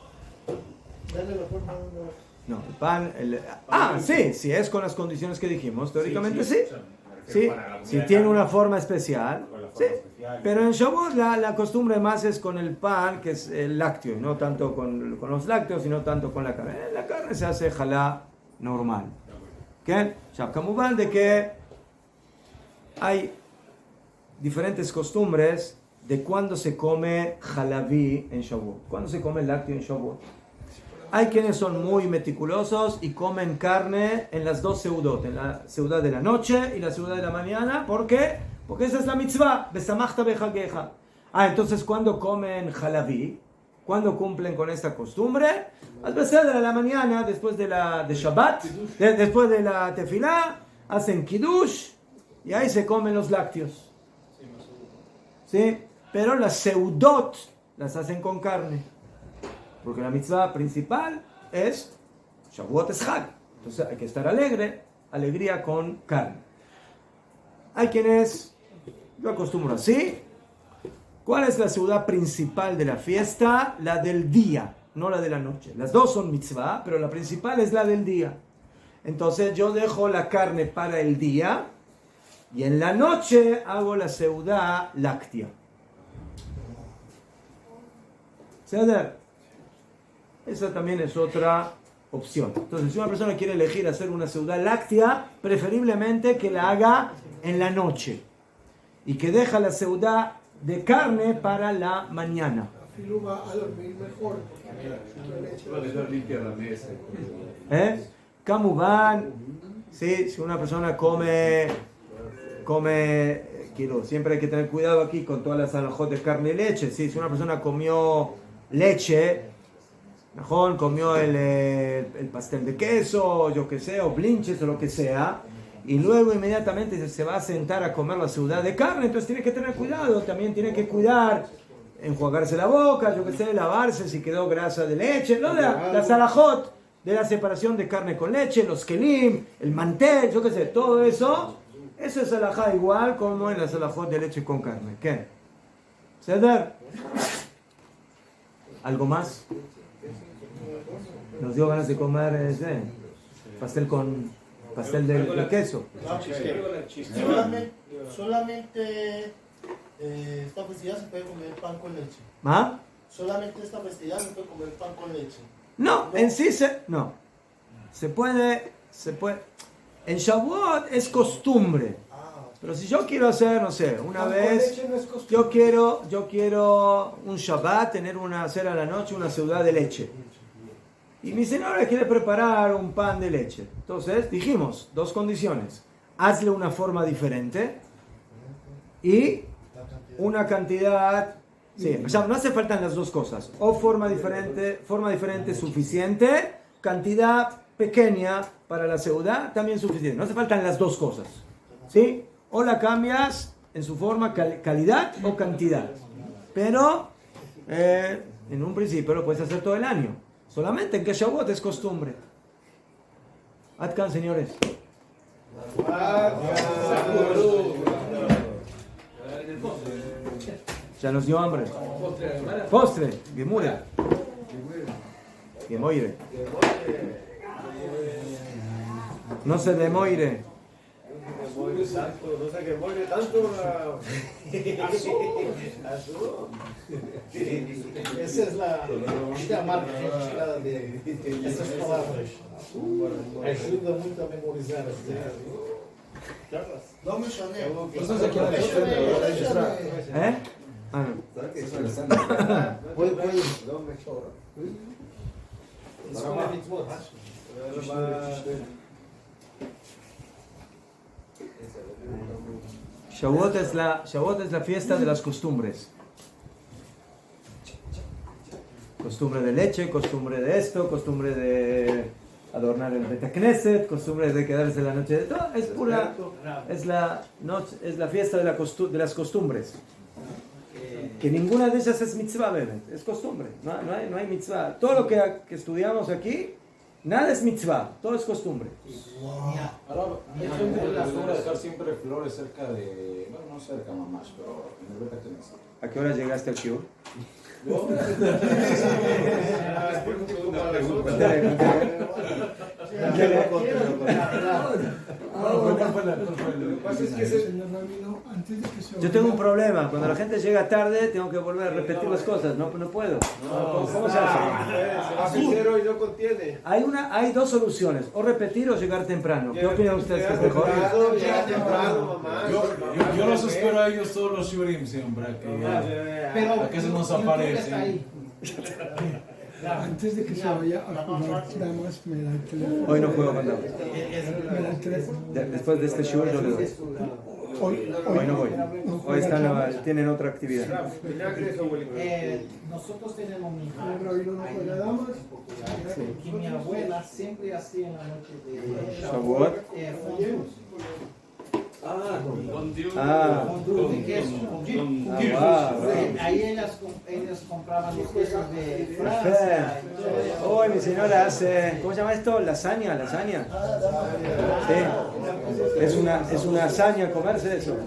Dale la forma de unos... No, el pan... sí, si es con las condiciones que dijimos, teóricamente sí. Sí, si tiene una forma especial, sí. Pero en Shavuot la costumbre más es con el pan, que es el lácteo, y no tanto con los lácteos, sino tanto con la carne. La carne se hace jalá normal. ¿Qué? Kamuban de que hay diferentes costumbres de cuándo se come jalaví en Shavuot, cuándo se come lácteo en Shavuot. Hay quienes son muy meticulosos y comen carne en las dos seudot, en la seudá de la noche y la seudá de la mañana. ¿Por qué? Porque esa es la mitzvah, besamachta bejageja. Entonces, ¿cuándo comen jalaví? ¿Cuándo cumplen con esta costumbre? Al veces de la mañana, después de Shabbat, después de la tefilá, hacen kiddush y ahí se comen los lácteos. ¿Sí? Pero las seudot las hacen con carne. Porque la mitzvah principal es Shavuot es Hag. Entonces hay que estar alegría con carne. Hay quienes, yo acostumbro así. ¿Cuál es la ciudad principal de la fiesta? La del día, no la de la noche. Las dos son mitzvah, pero la principal es la del día. Entonces yo dejo la carne para el día y en la noche hago la ciudad láctea. ¿Ceder? Esa también es otra opción. Entonces, si una persona quiere elegir hacer una ciudad láctea, preferiblemente que la haga en la noche y que deja la ciudad de carne para la mañana. Afilo va a dormir mejor. Limpia la mesa. Kamuban, ¿sí? Si una persona come, siempre hay que tener cuidado aquí con todas las alajot de carne y leche. ¿Sí? Si una persona comió leche, mejor comió el pastel de queso, yo que sé, o blinches o lo que sea, y luego inmediatamente se va a sentar a comer la ciudad de carne, entonces tiene que tener cuidado, también tiene que cuidar, enjuagarse la boca, yo que sé, lavarse si quedó grasa de leche, ¿no? Las alajot de la separación de carne con leche, los kelim, el mantel, yo que sé, todo eso, eso es alajá igual como en las alajot de leche con carne. ¿Qué? ¿Ceder? ¿Algo más? Nos dio ganas de comer pastel de queso. Solamente esta festividad se puede comer pan con leche. ¿Ah? Solamente esta festividad se puede comer pan con leche. No, en sí no. Se puede. En Shavuot es costumbre. Pero si yo quiero hacer, no sé, una vez, yo quiero un Shabbat, hacer a la noche una ciudad de leche. Y mi señora quiere preparar un pan de leche. Entonces dijimos, dos condiciones. Hazle una forma diferente y una cantidad. Sí, o sea, no hace falta las dos cosas. O forma diferente suficiente, cantidad pequeña para la ciudad también suficiente. No hace falta las dos cosas. ¿Sí? O la cambias en su forma calidad o cantidad. Pero en un principio lo puedes hacer todo el año. Solamente en que Shavuot es costumbre. Adkan, señores. Ya nos dio hambre. Postre, Gemura. Gemoire. No se demoire. No sé qué muere tanto. Esa es la marca de esas palabras. Ajuda mucho a memorizar. No me soné. ¿Eh? Ah, no. Shavuot es la fiesta de las costumbres. Costumbre de leche, costumbre de esto, costumbre de adornar el Bet Knesset, costumbre de quedarse la noche de todo. Es la fiesta de las costumbres. Que ninguna de ellas es mitzvah, bebé. Es costumbre. No hay mitzvah. Todo lo que estudiamos aquí, nada es mitzvah. Todo es costumbre. Ahora, hay gente que acostumbra a dejar siempre flores cerca de. Bueno, no cerca mamás, pero en el Bet Knesset. ¿A qué hora llegaste al shiur? Yo tengo un problema. Cuando la gente llega tarde, tengo que volver a repetir las cosas. No puedo. ¿Cómo se hace? Se va sincero y no contiene. Hay dos soluciones. O repetir o llegar temprano. ¿Qué opinan ustedes que es mejor? Llega temprano, mamá. Yo los espero a ellos todos los shurim siempre. A que se nos aparecen. Antes de que se vaya a jugar damas, me da el teléfono. Hoy no juego con damas. Me da el teléfono. Después de este show yo le doy. Hoy no voy. Hoy tienen otra actividad. Nosotros tenemos mi Pero hoy no juega damas. y mi abuela siempre hacía en la noche de Shavuot. fondos. Ahí ellas compraban los quesos de Francia. Perfecto. Hoy mi señora hace, ¿cómo se llama esto? Lasaña. Sí. Es una hazaña comerse eso.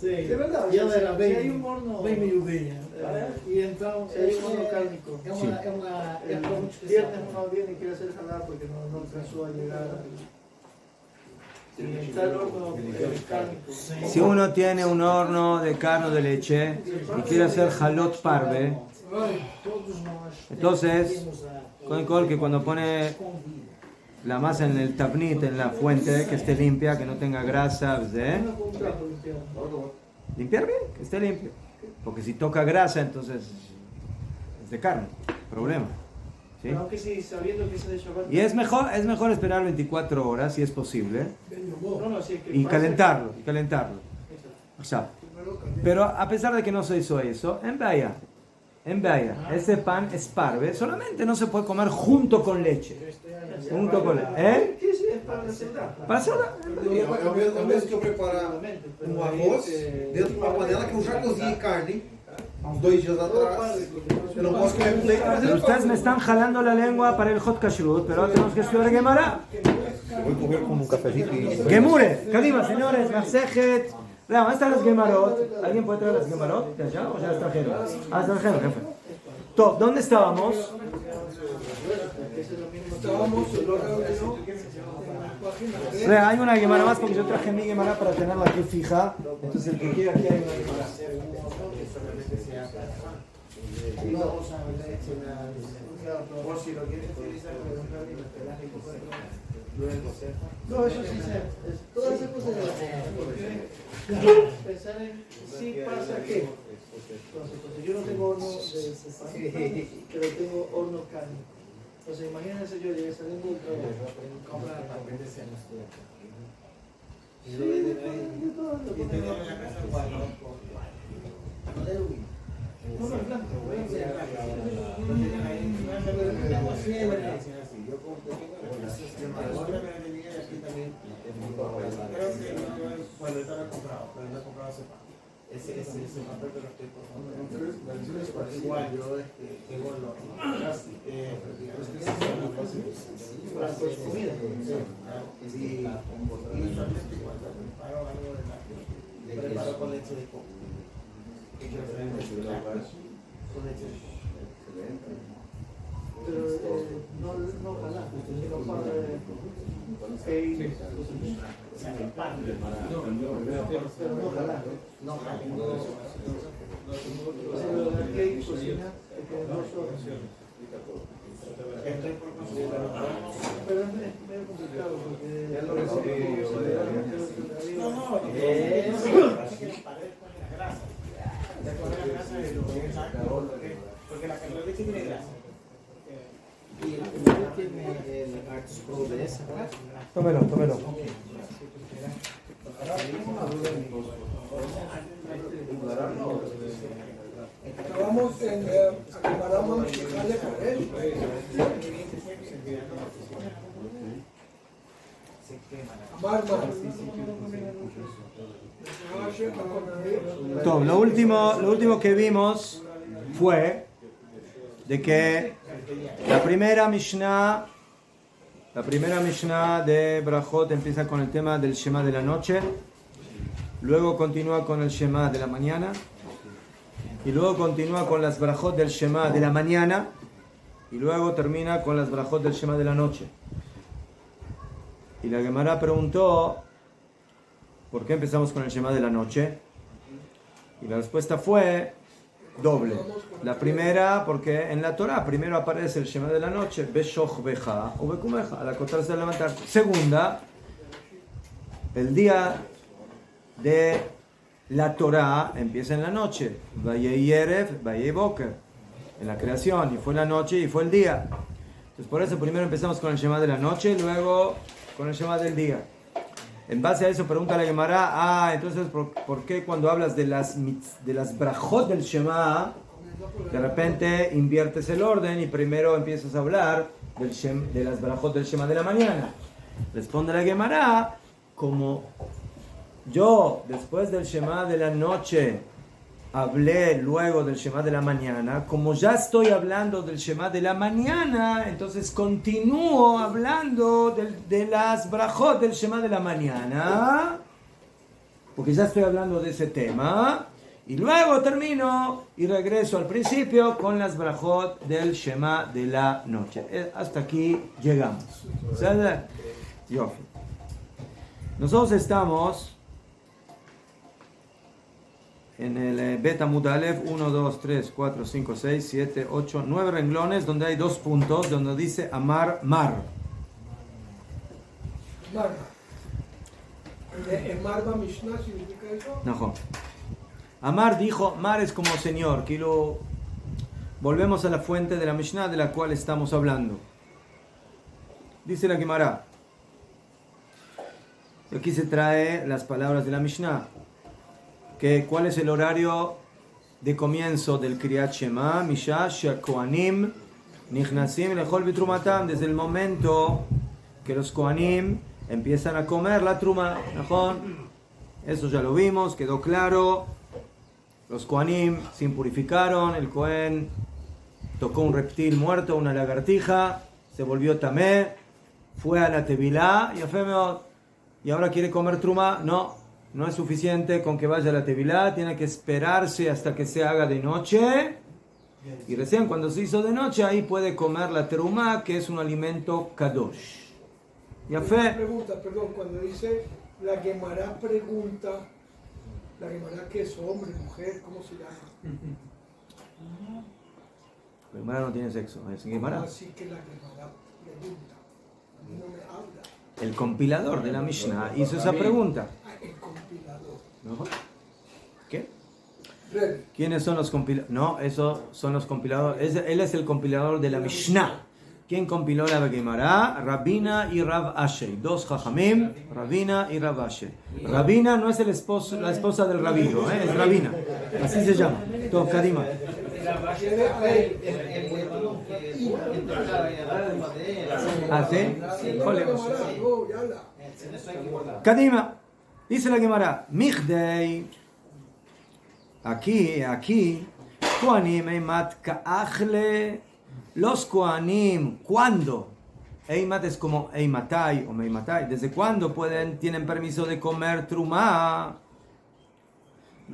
De verdad, ya era hay un horno bem miudinho. E então é um horno cárnico. Viernes uno viene y quiere hacer halal porque no alcanzó a llegar. Y está el horno cárnico. Si uno tiene un horno de carne o de leche y quiere hacer halot parve, entonces, con que cuando pone la masa en el tabnit, en la fuente, que esté limpia, que no tenga grasa, ¿eh? Limpiar bien, que esté limpio. Porque si toca grasa, entonces es de carne, problema. ¿Sí? Aunque sí, sabiendo que es de Shabbat. Y es mejor esperar 24 horas, si es posible, y calentarlo. O sea, pero a pesar de que no se hizo eso, en Bahía, ese pan es parve, solamente no se puede comer junto con leche. ¿Eh? Para soda. É o mesmo que eu preparar arroz dentro de uma panela que eu já cozinhei carne há uns 2 dias atrás. Eu não posso comer com leite. Pero ustedes me están jalando la lengua para el hot kashrut, pero tenemos que estudiar Gemara. Voy a comer como un cafecito y... Gemure, Kadima, señores, Masejet. ¿Dónde están las Gemarot? ¿Alguien puede traer las Gemarot de allá o ya extranjero? Extranjero, jefe. Top, ¿dónde estábamos? Hay una Gemara más porque yo traje mi Gemara para tenerla aquí fija. Entonces el que quiera aquí hay una Gemara. No, eso sí, todas esas cosas pensar en si pasa que. Entonces, yo no tengo horno de cefán, pero tengo horno cárnico. Entonces, imagínense yo llegué saliendo del trabajo, comprar pan. No, es blanco. Bueno, ahorita lo he comprado, pero no he comprado ese pan. Ese papel que lo estoy comprando. Igual, yo tengo el horno. Comida. Y usualmente cuando preparo algo de la preparo con leche de coco. Con leche de coco. Pero no ojalá, sino para pero no ojalá. No, estoy por conseguir. Pero es medio complicado porque Ya lo recibí. No, porque la leche tiene grasa. Y el tiene el archivo de esa grasa. Tómelo. Acabamos en Amaramos Jale por él. Tom, lo último que vimos fue de que la primera Mishnah de Brajot empieza con el tema del Shema de la noche, luego continúa con el Shema de la mañana y luego continúa con las Brajot del Shema de la mañana y luego termina con las Brajot del Shema de la noche. Y la Gemara preguntó ¿por qué empezamos con el Shema de la noche? Y la respuesta fue doble. La primera, porque en la Torah primero aparece el Shema de la noche, Beshoch Beja o Bekumeja, al acostarse a levantarse. Segunda, el día de la Torah empieza en la noche, Vayei Erev, Vayei Boker, en la creación, y fue la noche y fue el día. Entonces por eso primero empezamos con el Shema de la noche y luego con el Shema del día. En base a eso pregunta la Gemara, entonces ¿por qué cuando hablas de las brajot del Shema, de repente inviertes el orden y primero empiezas a hablar de las brajot del Shema de la mañana? Responde la Gemara, como yo después del Shema de la noche hablé luego del Shema de la mañana, como ya estoy hablando del Shema de la mañana, entonces continúo hablando de las brajot del Shema de la mañana, porque ya estoy hablando de ese tema, y luego termino y regreso al principio con las brajot del Shema de la noche. Hasta aquí llegamos. ¿Sale? Yofi. Nosotros estamos en el Bet Amud Aleph 1, 2, 3, 4, 5, 6, 7, 8, 9 renglones donde hay 2 puntos donde dice Amar Mar. Mar. ¿En Marba Mishnah significa eso? No. Amar dijo, Mar es como Señor. Volvemos a la fuente de la Mishnah de la cual estamos hablando. Dice la Gemara. Aquí se trae las palabras de la Mishnah. ¿Cuál es el horario de comienzo del Kriyat Shema? Misha she'kohanim nichnasim lechol bitrumatam, desde el momento que los kohanim empiezan a comer la truma. Eso ya lo vimos, quedó claro. Los kohanim se impurificaron, el kohen tocó un reptil muerto, una lagartija, se volvió tamé, fue a la tevilá y ahora quiere comer truma. No es suficiente con que vaya a la tevilá, tiene que esperarse hasta que se haga de noche. Y recién cuando se hizo de noche, ahí puede comer la terumá, que es un alimento kadosh. Pregunta, cuando dice la Gemara pregunta, la Gemara que es hombre, mujer, ¿cómo se llama? La Gemara no tiene sexo, es Gemara. Así que la Gemara pregunta, a mí no me habla. El compilador de la Mishnah hizo esa pregunta. El compilador. ¿No? ¿Qué? Rebbe. ¿Quiénes son los compiladores? No, esos son los compiladores. Él es el compilador de la Mishnah. ¿Quién compiló la Gemara? Rabina y Rav Ashei. 2 Jajamim, Rabina y Rav Ashei. Rabina no es la esposa del rabino, es Rabina. Así se llama. Todo Kadima. ¿Así? Kadima. Dice la Gemara, Michdei. Aquí, Kohanim Eimat Ka'achle. Los Kohanim, ¿cuándo? Eimat es como Eimatai o Meimatai. ¿Desde cuándo tienen permiso de comer trumá?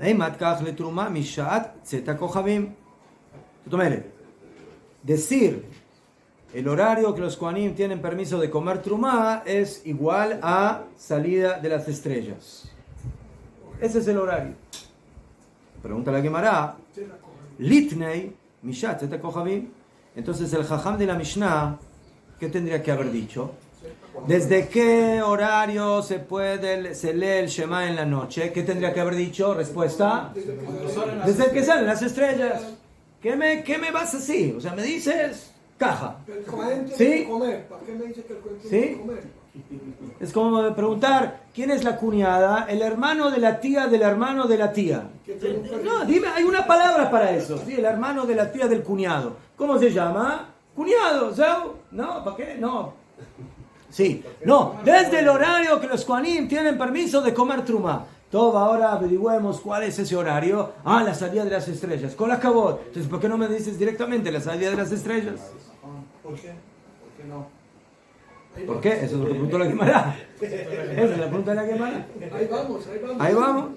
Eimat Ka'achle trumá mishat tzeta kochavim. Decir el horario que los Kohanim tienen permiso de comer trumá es igual a salida de las estrellas. Ese es el horario. Pregunta la Gemara. Litnei mishat tzeta kochavim. Entonces el jajam de la Mishnah, ¿qué tendría que haber dicho? ¿Desde qué horario se lee el Shema en la noche? ¿Qué tendría que haber dicho? Respuesta. Desde que salen las estrellas. ¿Qué me vas así? O sea, me dices caja. El Cohen tiene ¿Sí? que comer. ¿Para qué me dices que el Cohen tiene ¿Sí? que comer? Es como preguntar, ¿quién es la cuñada? El hermano de la tía del hermano de la tía. No, dime, hay una palabra para eso. ¿Sí? El hermano de la tía del cuñado. ¿Cómo se llama? Cuñado, ¿sabes? No, ¿para qué? No. Sí, no, desde el horario que los Kohanim tienen permiso de comer trumá. Todo, ahora averigüemos cuál es ese horario. La salida de las estrellas. Con la cabot. Entonces, ¿por qué no me dices directamente la salida de las estrellas? ¿Por qué? ¿Por qué no? ¿Por qué? Eso es lo que preguntó la Gemara. Esa es la pregunta de la Gemara. Ahí vamos.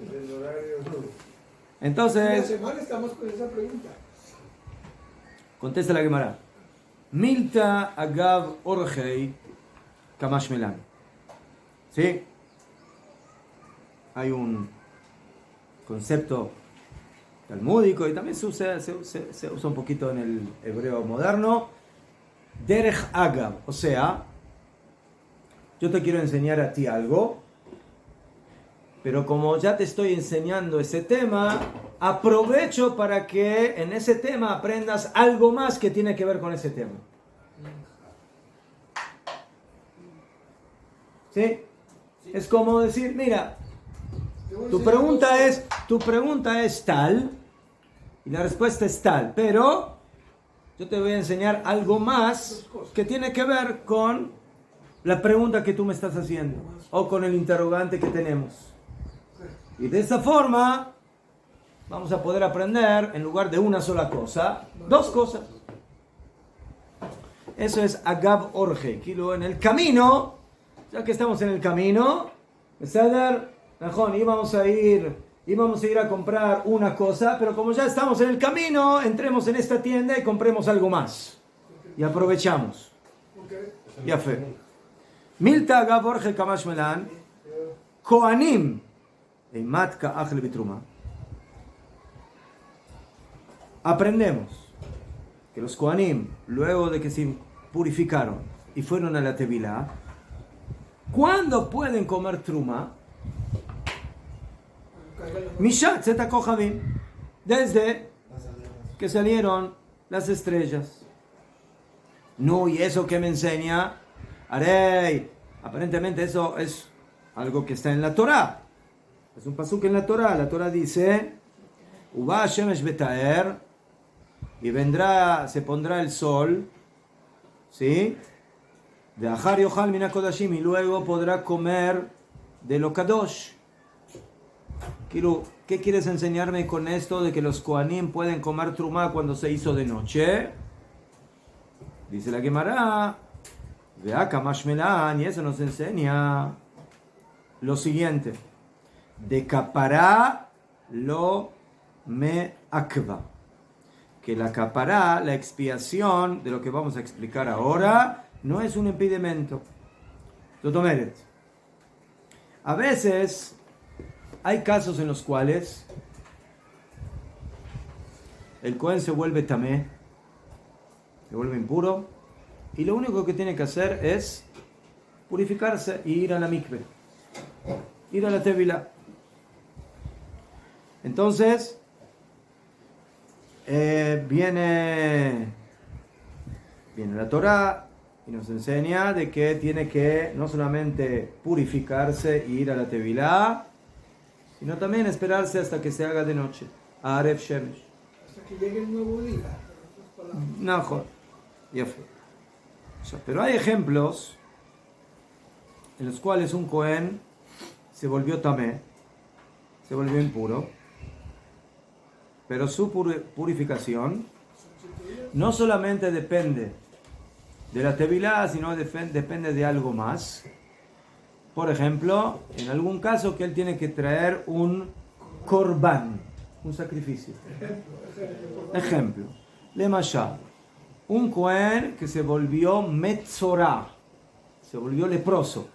Entonces, Una semana estamos con esa pregunta. contesta la Gemara. Milta agav orgei kamash melan. ¿Sí? Hay un concepto talmúdico y también se usa un poquito en el hebreo moderno. Derech agav, o sea, yo te quiero enseñar a ti algo, pero como ya te estoy enseñando ese tema, aprovecho para que en ese tema aprendas algo más que tiene que ver con ese tema. ¿Sí? Es como decir, mira, tu pregunta es tal, y la respuesta es tal, pero yo te voy a enseñar algo más que tiene que ver con la pregunta que tú me estás haciendo, o con el interrogante que tenemos. Y de esa forma vamos a poder aprender, en lugar de una sola cosa, dos cosas. Eso es Agav Orge. En el camino, ya que estamos en el camino, íbamos a ir a comprar una cosa, pero como ya estamos en el camino, entremos en esta tienda y compremos algo más. Y aprovechamos. Ya fe. Milta Agav Orge Kamash Melan, Koanim, Eimatka Achle Bitruma. Aprendemos que los Kohanim, luego de que se purificaron y fueron a la Tevilá, ¿cuándo pueden comer truma? Mishat Zeta Kohavim, desde que salieron las estrellas. No, y eso que me enseña, Arey, aparentemente eso es algo que está en la Torá. Es un pasuk en la Torá. La Torá dice, Uba Shemesh Betaer, y se pondrá el sol, ¿sí? De Ahar Yochal Mina Kodashim, y luego podrá comer de lo Kadosh. ¿Qué quieres enseñarme con esto de que los Kohanim pueden comer trumá cuando se hizo de noche? Dice la Gemara, vea Kamash Melan, y eso nos enseña lo siguiente: de capará lo me akva. Que la capará, la expiación de lo que vamos a explicar ahora, no es un impedimento. Totomeret. A veces hay casos en los cuales el Cohen se vuelve tamé, se vuelve impuro, y lo único que tiene que hacer es purificarse y ir a la mikve, ir a la tevilá. Entonces, viene la Torá y nos enseña de que tiene que no solamente purificarse y ir a la tevilá, sino también esperarse hasta que se haga de noche. Aref Shemesh. Hasta que llegue el nuevo día. No, ya fue. Pero hay ejemplos en los cuales un Cohen se volvió tamé, se volvió impuro, pero su purificación no solamente depende de la tevilá, sino depende de algo más. Por ejemplo, en algún caso que él tiene que traer un korban, un sacrificio. Ejemplo, Lemashal, un Cohen que se volvió metzorá, se volvió leproso.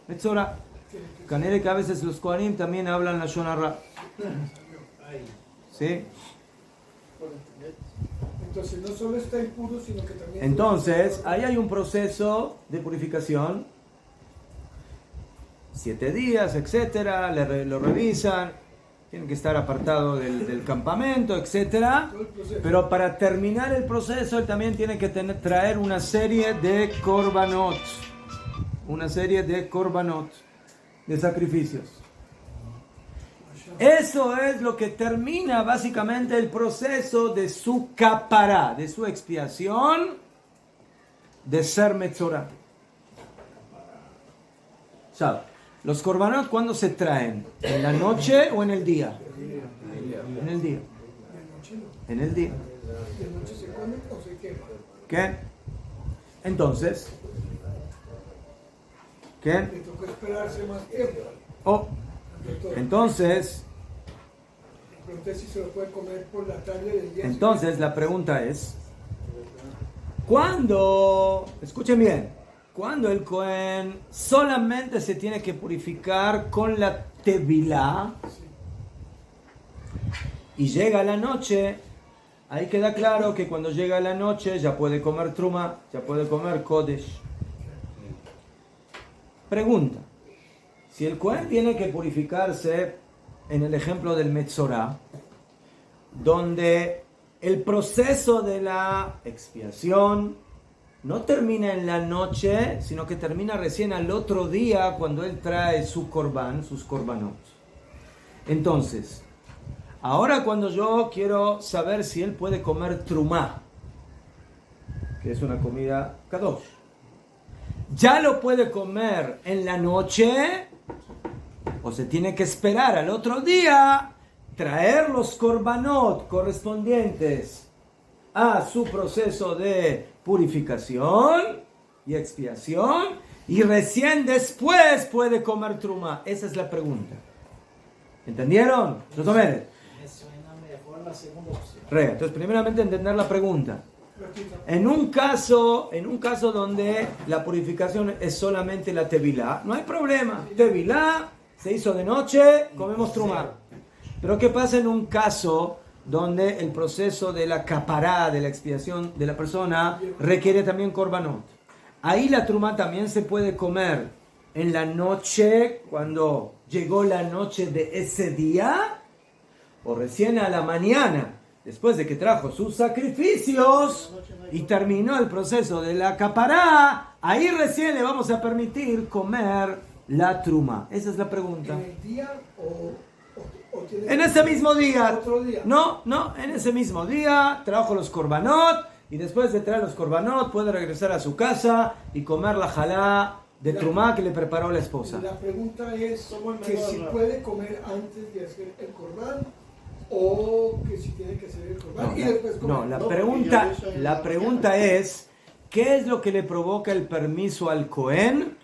Metzorá. Canere que a veces los Kohanim también hablan la Shonarra. ¿Sí? Entonces no solo está impuro, sino que también... Entonces, ahí hay un proceso de purificación. 7 días, etcétera, lo revisan, tienen que estar apartado del campamento, etcétera. Pero para terminar el proceso, él también tiene que traer una serie de korbanot, de sacrificios. Eso es lo que termina básicamente el proceso de su capará, de su expiación, de ser metzorá. ¿Sabe? Los korbanot, ¿cuándo se traen? ¿En la noche o en el día? En el día. En el día. ¿De noche se come o se quema? ¿Qué? Entonces, ¿qué? Le toca esperarse más tiempo. Entonces, Pregunté si se lo puede comer por la tarde del día. Entonces la pregunta es, ¿cuándo, escuchen bien, cuándo el Cohen solamente se tiene que purificar con la tevilá y llega la noche? Ahí queda claro que cuando llega la noche ya puede comer truma, ya puede comer kodesh. Pregunta, si el Cohen tiene que purificarse en el ejemplo del Metzorá, donde el proceso de la expiación no termina en la noche, sino que termina recién al otro día cuando él trae su korban, sus korbanot. Entonces, ahora cuando yo quiero saber si él puede comer trumá, que es una comida kadosh, ¿ya lo puede comer en la noche o se tiene que esperar al otro día, traer los korbanot correspondientes a su proceso de purificación y expiación y recién después puede comer trumá? Esa es la pregunta. ¿Entendieron? Me suena mejor la segunda opción. Entonces, primeramente entender la pregunta. En un caso donde la purificación es solamente la tevilá, no hay problema. Tevilá se hizo de noche, comemos trumá. Pero ¿qué pasa en un caso donde el proceso de la capará, de la expiación de la persona, requiere también korbanot? Ahí la trumá también se puede comer en la noche, cuando llegó la noche de ese día, o recién a la mañana, después de que trajo sus sacrificios y terminó el proceso de la capará, ahí recién le vamos a permitir comer la truma. Esa es la pregunta. ¿En el día o tiene En ese mismo día. otro día? No, en ese mismo día trajo los korbanot y después de traer los korbanot puede regresar a su casa y comer la jalá de trumá que le preparó la esposa. La pregunta es que si puede comer antes de hacer el corbán o que si tiene que hacer el corbán y después comer. No, la pregunta es, ¿qué es lo que le provoca el permiso al Cohen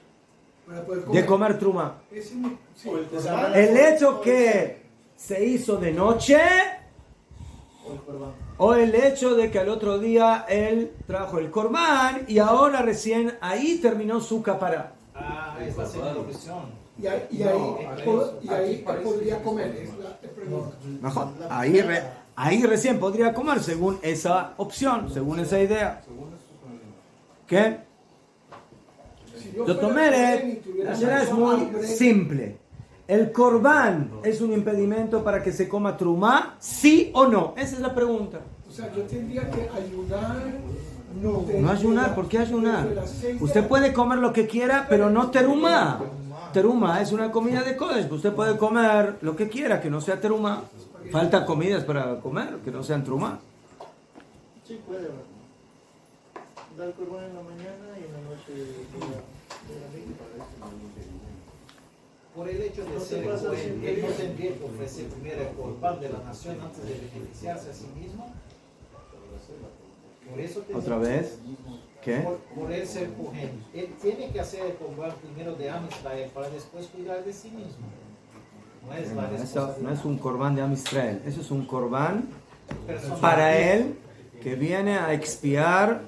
Para poder de comer trumá? Sí. El hecho que se hizo de noche o el hecho de que al otro día él trajo el corbán y ahora recién ahí terminó su capará. Es la segunda opción. Y ahí podría comer, es la pregunta. Mejor. Ahí recién podría comer según esa opción, según esa idea. ¿Qué? Si yo Doctor fuera Meret, Cohen y tuviera la shayla es mucho muy hambre, simple. ¿El corbán es un impedimento para que se coma trumá? ¿Sí o no? Esa es la pregunta. O sea, yo tendría que ayunar. No ayunar, ¿por qué ayunar? Desde las 6 de Usted la- puede comer lo que quiera, pero no terumá. Terumá es una comida de Kodesh. Usted puede comer lo que quiera, que no sea terumá. Falta comidas para comer, que no sean trumá. Sí, puede. Dar corbán en la mañana y en la noche de la Por el hecho de No ser te pasa Cohen, siempre él no bien. tendría que ofrecer primero el corbán de la nación antes de beneficiarse a sí mismo. Por eso ¿Otra vez? ¿Qué? Por él ser Cohen, él tiene que hacer el corbán primero de Am Israel para después cuidar de sí mismo. No es la Eso responsabilidad no es un corbán de Am Israel. Eso es un corbán personal. para él que viene a expiar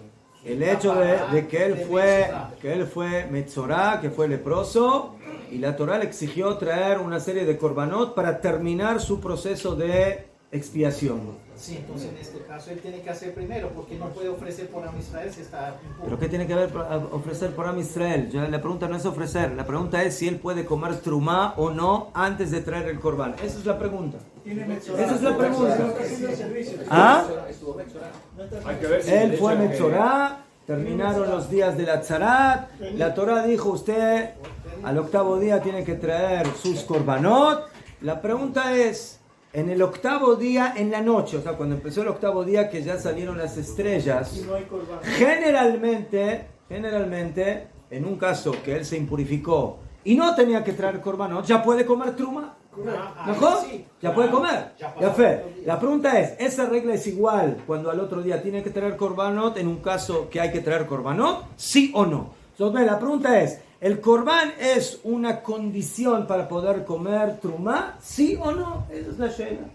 el hecho de que él fue Metzorá, que fue leproso, y la Torá le exigió traer una serie de korbanot para terminar su proceso de expiación. Sí, entonces en este caso él tiene que hacer primero, porque no puede ofrecer por Am Israel si está impuro. ¿Pero qué tiene que ver ofrecer por Am Israel? La pregunta no es ofrecer, la pregunta es si él puede comer trumá o no antes de traer el corbán. Esa es la pregunta. Esa es la pregunta. ¿Ah? Hay que ver si Él el fue hecho que- Metzorá, terminaron los días de la Tzarat, la Torá dijo usted al octavo día tiene que traer sus korbanot. La pregunta es, en el octavo día, en la noche, o sea, cuando empezó el octavo día que ya salieron las estrellas, Y no hay corbán. generalmente, en un caso que él se impurificó y no tenía que traer korbanot, ya puede comer truma. ¿Mejor? Ya puede comer. Ya fe. La pregunta es, ¿esa regla es igual cuando al otro día tiene que traer korbanot en un caso que hay que traer korbanot? ¿Sí o no? Entonces, la pregunta es, ¿el corbán es una condición para poder comer trumá? ¿Sí o no? Esa es la shayla.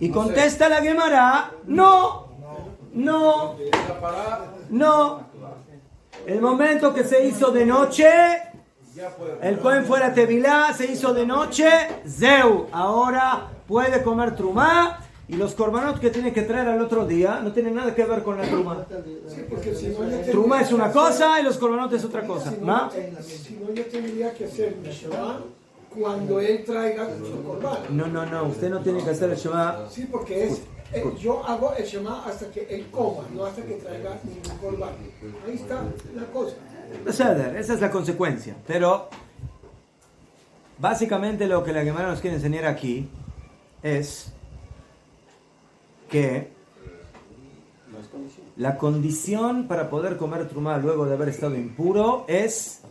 Y contesta la Gemara, no. El momento que se hizo de noche, el Cohen fuera tevilá, se hizo de noche, Zeu, ahora puede comer trumá, y los korbanot que tiene que traer al otro día no tienen nada que ver con la trumá. Sí, porque si no, yo tendría Trumá es una que hacer- cosa y los korbanot es otra cosa. Si ¿No? si no, yo tendría que hacer mi Shema cuando él traiga su corbán. No, usted no tiene que hacer el Shema. Sí, porque es yo hago el Shema hasta que él coma, no hasta que traiga ningún corbán. Ahí está la cosa. Esa es la consecuencia. Pero básicamente lo que la Gemara nos quiere enseñar aquí es que la condición para poder comer trumá luego de haber estado impuro es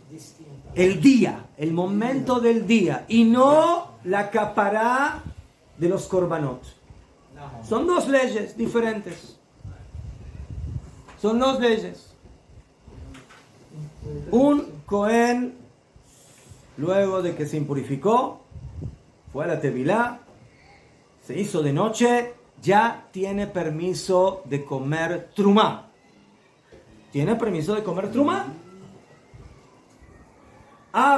el día, el momento del día, y no la capará de los korbanot. Son dos leyes diferentes. Son dos leyes. Un Cohen, luego de que se impurificó, fue a la Tevilá, se hizo de noche, ya tiene permiso de comer trumá. ¿Tiene permiso de comer trumá?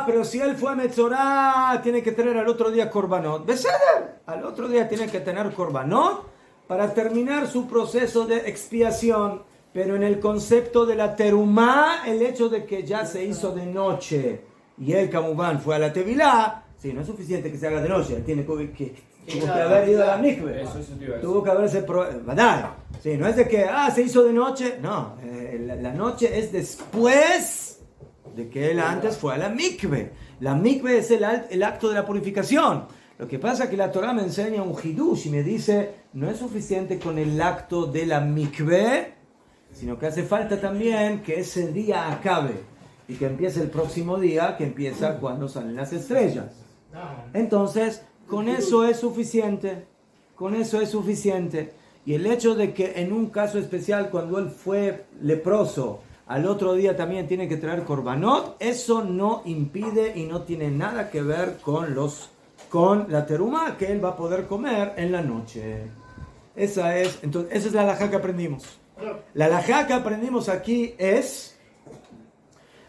Pero si él fue a Metzorá, tiene que tener al otro día korbanot. Beseder, al otro día tiene que tener korbanot para terminar su proceso de expiación. Pero en el concepto de la terumá, el hecho de que ya se hizo de noche y él, Kamubán, fue a la Tevilá, sí, no es suficiente que se haga de noche, él tiene tuvo que haber ido a la mikve, tuvo que haberse sí, no es de que se hizo de noche, no, la noche es después de que él antes fue a la mikve. La mikve es el acto de la purificación. Lo que pasa es que la Torah me enseña un hidush y me dice, no es suficiente con el acto de la mikve, sino que hace falta también que ese día acabe y que empiece el próximo día, que empieza cuando salen las estrellas. Entonces, con eso es suficiente. Con eso es suficiente. Y el hecho de que en un caso especial, cuando él fue leproso, al otro día también tiene que traer korbanot, eso no impide y no tiene nada que ver con la teruma que él va a poder comer en la noche. Esa es la halajá que aprendimos. La halajá que aprendimos aquí es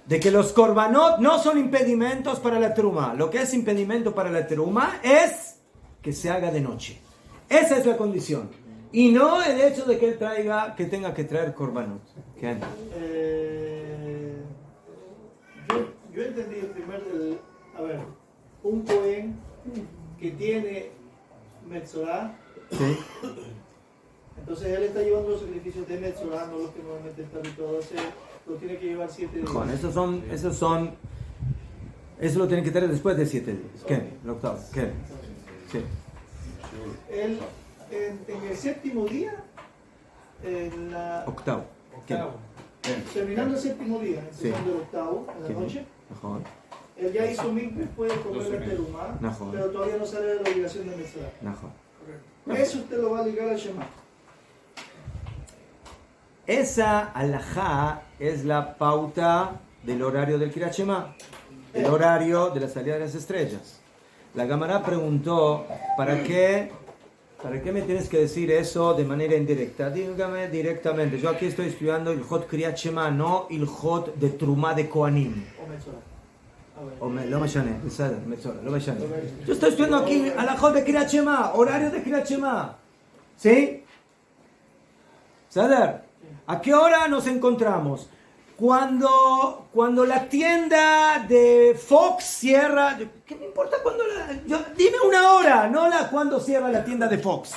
de que los korbanot no son impedimentos para la teruma. Lo que es impedimento para la teruma es que se haga de noche. Esa es la condición. Y no el hecho de que él tenga que traer korbanot. ¿Qué? Yo entendí un Cohen que tiene Metzorá. Sí. Entonces él está llevando los sacrificios de Metzorá, no los que normalmente está habituado a hacer, lo tiene que llevar 7 días. Eso lo tiene que tener después de 7 días. ¿Qué? El octavo. ¿Qué? Sí. Él, en el séptimo día, Octavo. Terminando el séptimo día, empezando el octavo, en la noche, él ya hizo mikve, puede comer la terumá, pero todavía no sale de la obligación de Metzorá. Eso usted lo va a ligar al Shema. Esa halajá es la pauta del horario del Kriyat Shema, el horario de la salida de las estrellas. La Gemara preguntó, ¿para qué me tienes que decir eso de manera indirecta? Dígame directamente. Yo aquí estoy estudiando el Hot Kriyat Shema, no el Hot de Trumá de Kohanim. Yo estoy estudiando aquí a la Hot de Kriyat Shema, horario de Kriyat Shema. ¿Sí? ¿Saber? ¿A qué hora nos encontramos? Cuando la tienda de Fox cierra, ¿qué me importa cuándo dime una hora, no cuándo cierra la tienda de Fox.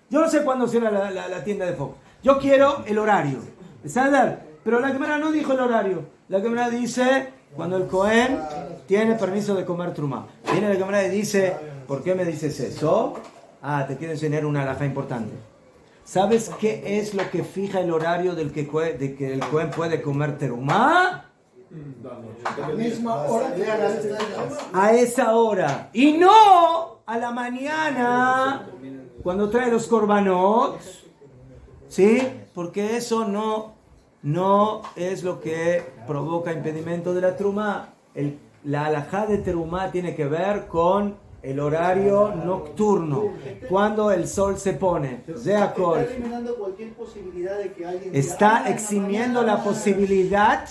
Yo no sé cuándo cierra la tienda de Fox. Yo quiero el horario. ¿Sabes? Pero la Gemara no dijo el horario. La Gemara dice cuando el Cohen tiene permiso de comer trumá. Viene la Gemara y dice, ¿por qué me dices eso? Te quiero enseñar una halajá importante. ¿Sabes qué es lo que fija el horario de que el Cohen puede comer terumá? A la misma hora que a esa hora. Y no a la mañana cuando trae los korbanot. ¿Sí? Porque eso no es lo que provoca impedimento de la terumá. La halajá de terumá tiene que ver con el horario nocturno, cuando el sol se pone. Está eliminando cualquier posibilidad de que alguien está eximiendo la posibilidad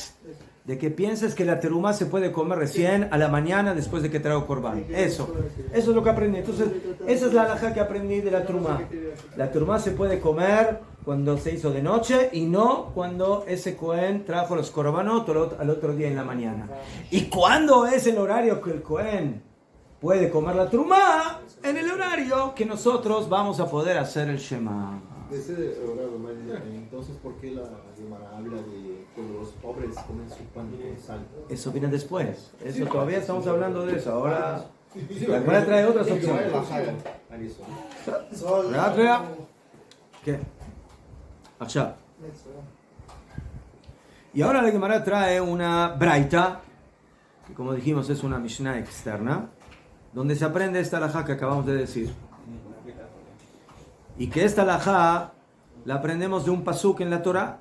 de que pienses que la terumá se puede comer recién a la mañana después de que traigo corbán. Eso es lo que aprendí. Entonces, esa es la halajá que aprendí de la terumá. La terumá se puede comer cuando se hizo de noche y no cuando ese Cohen trajo los korbanot al otro día en la mañana. ¿Y cuándo es el horario que el Cohen puede comer la trumá en el horario que nosotros vamos a poder hacer el Shema. Entonces, ¿por qué la Gemara habla de cuando los pobres comen su pan con sal? Eso viene después. Eso todavía estamos hablando de eso. Ahora la Gemara trae otras opciones. ¿Qué? Allá. Y ahora la Gemara trae una braita, que como dijimos es una Mishnah externa, donde se aprende esta halajá que acabamos de decir. Y que esta halajá la aprendemos de un pasuk en la Torah,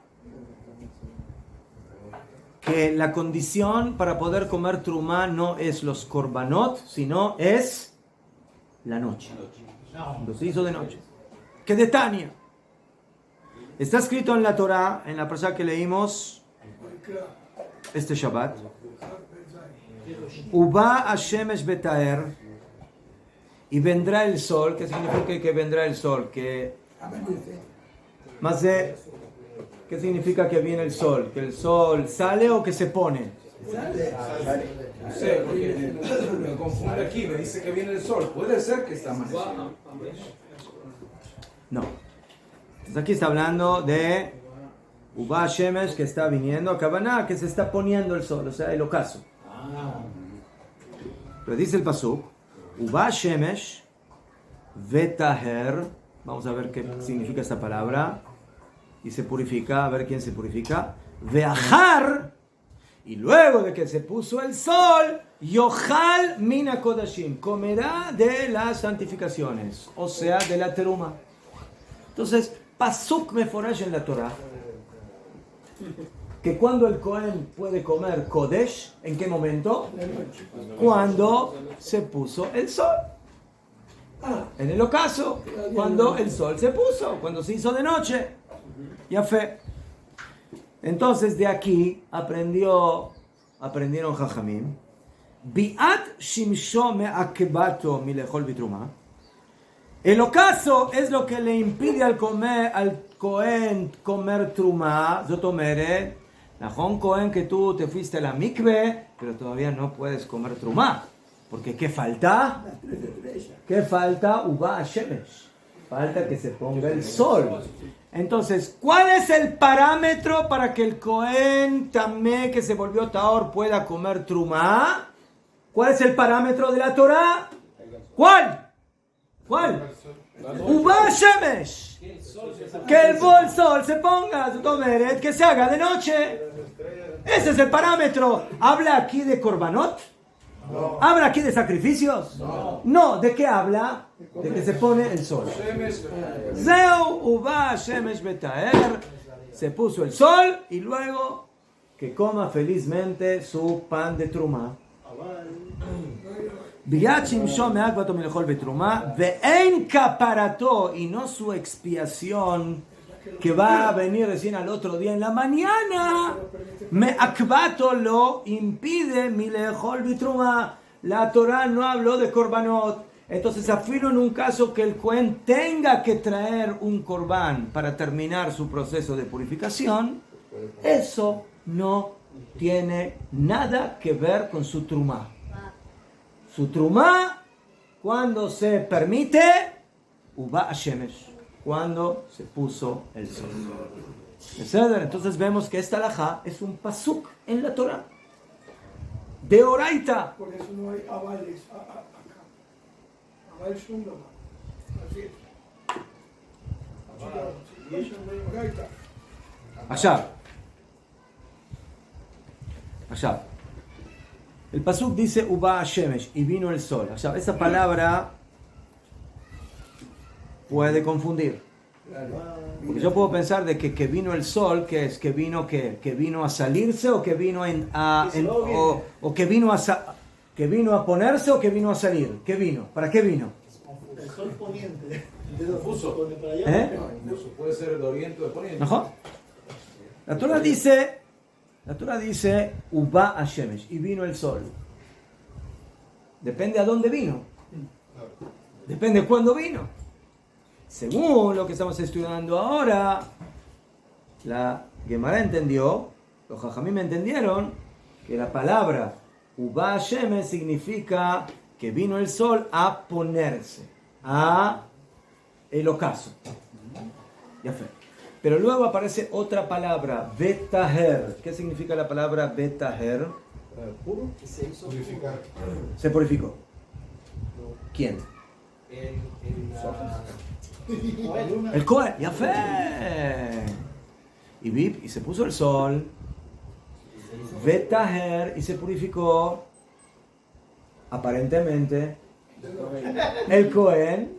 que la condición para poder comer trumá no es los korbanot, sino es la noche. Lo se hizo de noche. Que de Tania. Está escrito en la Torah, en la parashá que leímos este Shabbat, Uba Hashemesh betaer, y vendrá el sol. ¿Qué significa que vendrá el sol? Que más de, ¿qué significa que viene el sol? ¿Que el sol sale o que se pone? No sé, porque me confunde aquí, me dice que viene el sol. Puede ser que está amaneciendo. No. Entonces aquí está hablando de Uba Shemesh, que está viniendo a Kavaná, que se está poniendo el sol, o sea, el ocaso. Pero dice el pasuk, Uba Shemesh vetaher, vamos a ver qué significa esta palabra, y se purifica, a ver quién se purifica, veahar, y luego de que se puso el sol, yochal mina kodashim, comerá de las santificaciones, o sea, de la teruma. Entonces, pasuk meforash en la Torah, que cuando el Cohen puede comer Kodesh, ¿en qué momento? Cuando se puso el sol. En el ocaso, cuando el sol se puso, cuando se hizo de noche. Ya fe. Entonces de aquí aprendieron Jajamim. Biat shimsho me'akbato milechol bitruma. El ocaso es lo que le impide al Cohen comer trumá. Zotomeret, Najón Cohen, que tú te fuiste a la mikve, pero todavía no puedes comer trumá. Porque ¿qué falta? ¿Qué falta? Uba Shemesh. Falta que se ponga el sol. Entonces, ¿cuál es el parámetro para que el Cohen Tamé, que se volvió Taor, pueda comer trumá? ¿Cuál es el parámetro de la Torah? ¿Cuál? Uba Shemesh. Que el sol se ponga, que se haga de noche. Ese es el parámetro. ¿Habla aquí de korbanot? No. ¿Habla aquí de sacrificios? No. ¿De qué habla? De que se pone el sol. Zeu uba shemesh betaer. Se puso el sol y luego que coma felizmente su pan de truma. Biachim shom me'akbato milechol betruma ve'en kaparato, y no su expiación que va a venir recién al otro día en la mañana. Me'akbato lo impide milechol betruma. La Torah no habló de korbanot. Entonces afirmo en un caso que el Cohen tenga que traer un corbán para terminar su proceso de purificación, eso no tiene nada que ver con su trumá. Su trumá, cuando se permite, uba shemesh, cuando se puso el sol. Entonces vemos que esta halajá es un pasuk en la Torah. De oraita. Por eso no hay avales acá. Aval shum loma. Así es. Oraita. Allá. El pasuk dice Uba Shemesh, y vino el sol. Esa palabra puede confundir. Porque yo puedo pensar de que vino el sol, que es que vino a salirse, o que vino que vino a ponerse, o que vino a salir. ¿Qué vino? ¿Para qué vino? El sol poniente. Confuso. Puede ser el oriente o el poniente. ¿No? La Torah dice Uba Hashemesh, y vino el sol. Depende a dónde vino. Depende de cuándo vino. Según lo que estamos estudiando ahora, la Gemara entendió, los Jajamim entendieron, que la palabra Uba Hashemesh significa que vino el sol a ponerse, a el ocaso. Ya fue. Pero luego aparece otra palabra, betaher. ¿Qué significa la palabra betaher? Puro. Se purificó. ¿Quién? El Cohen, ya fue. Y se puso el sol, betaher, y se purificó, aparentemente, el Cohen,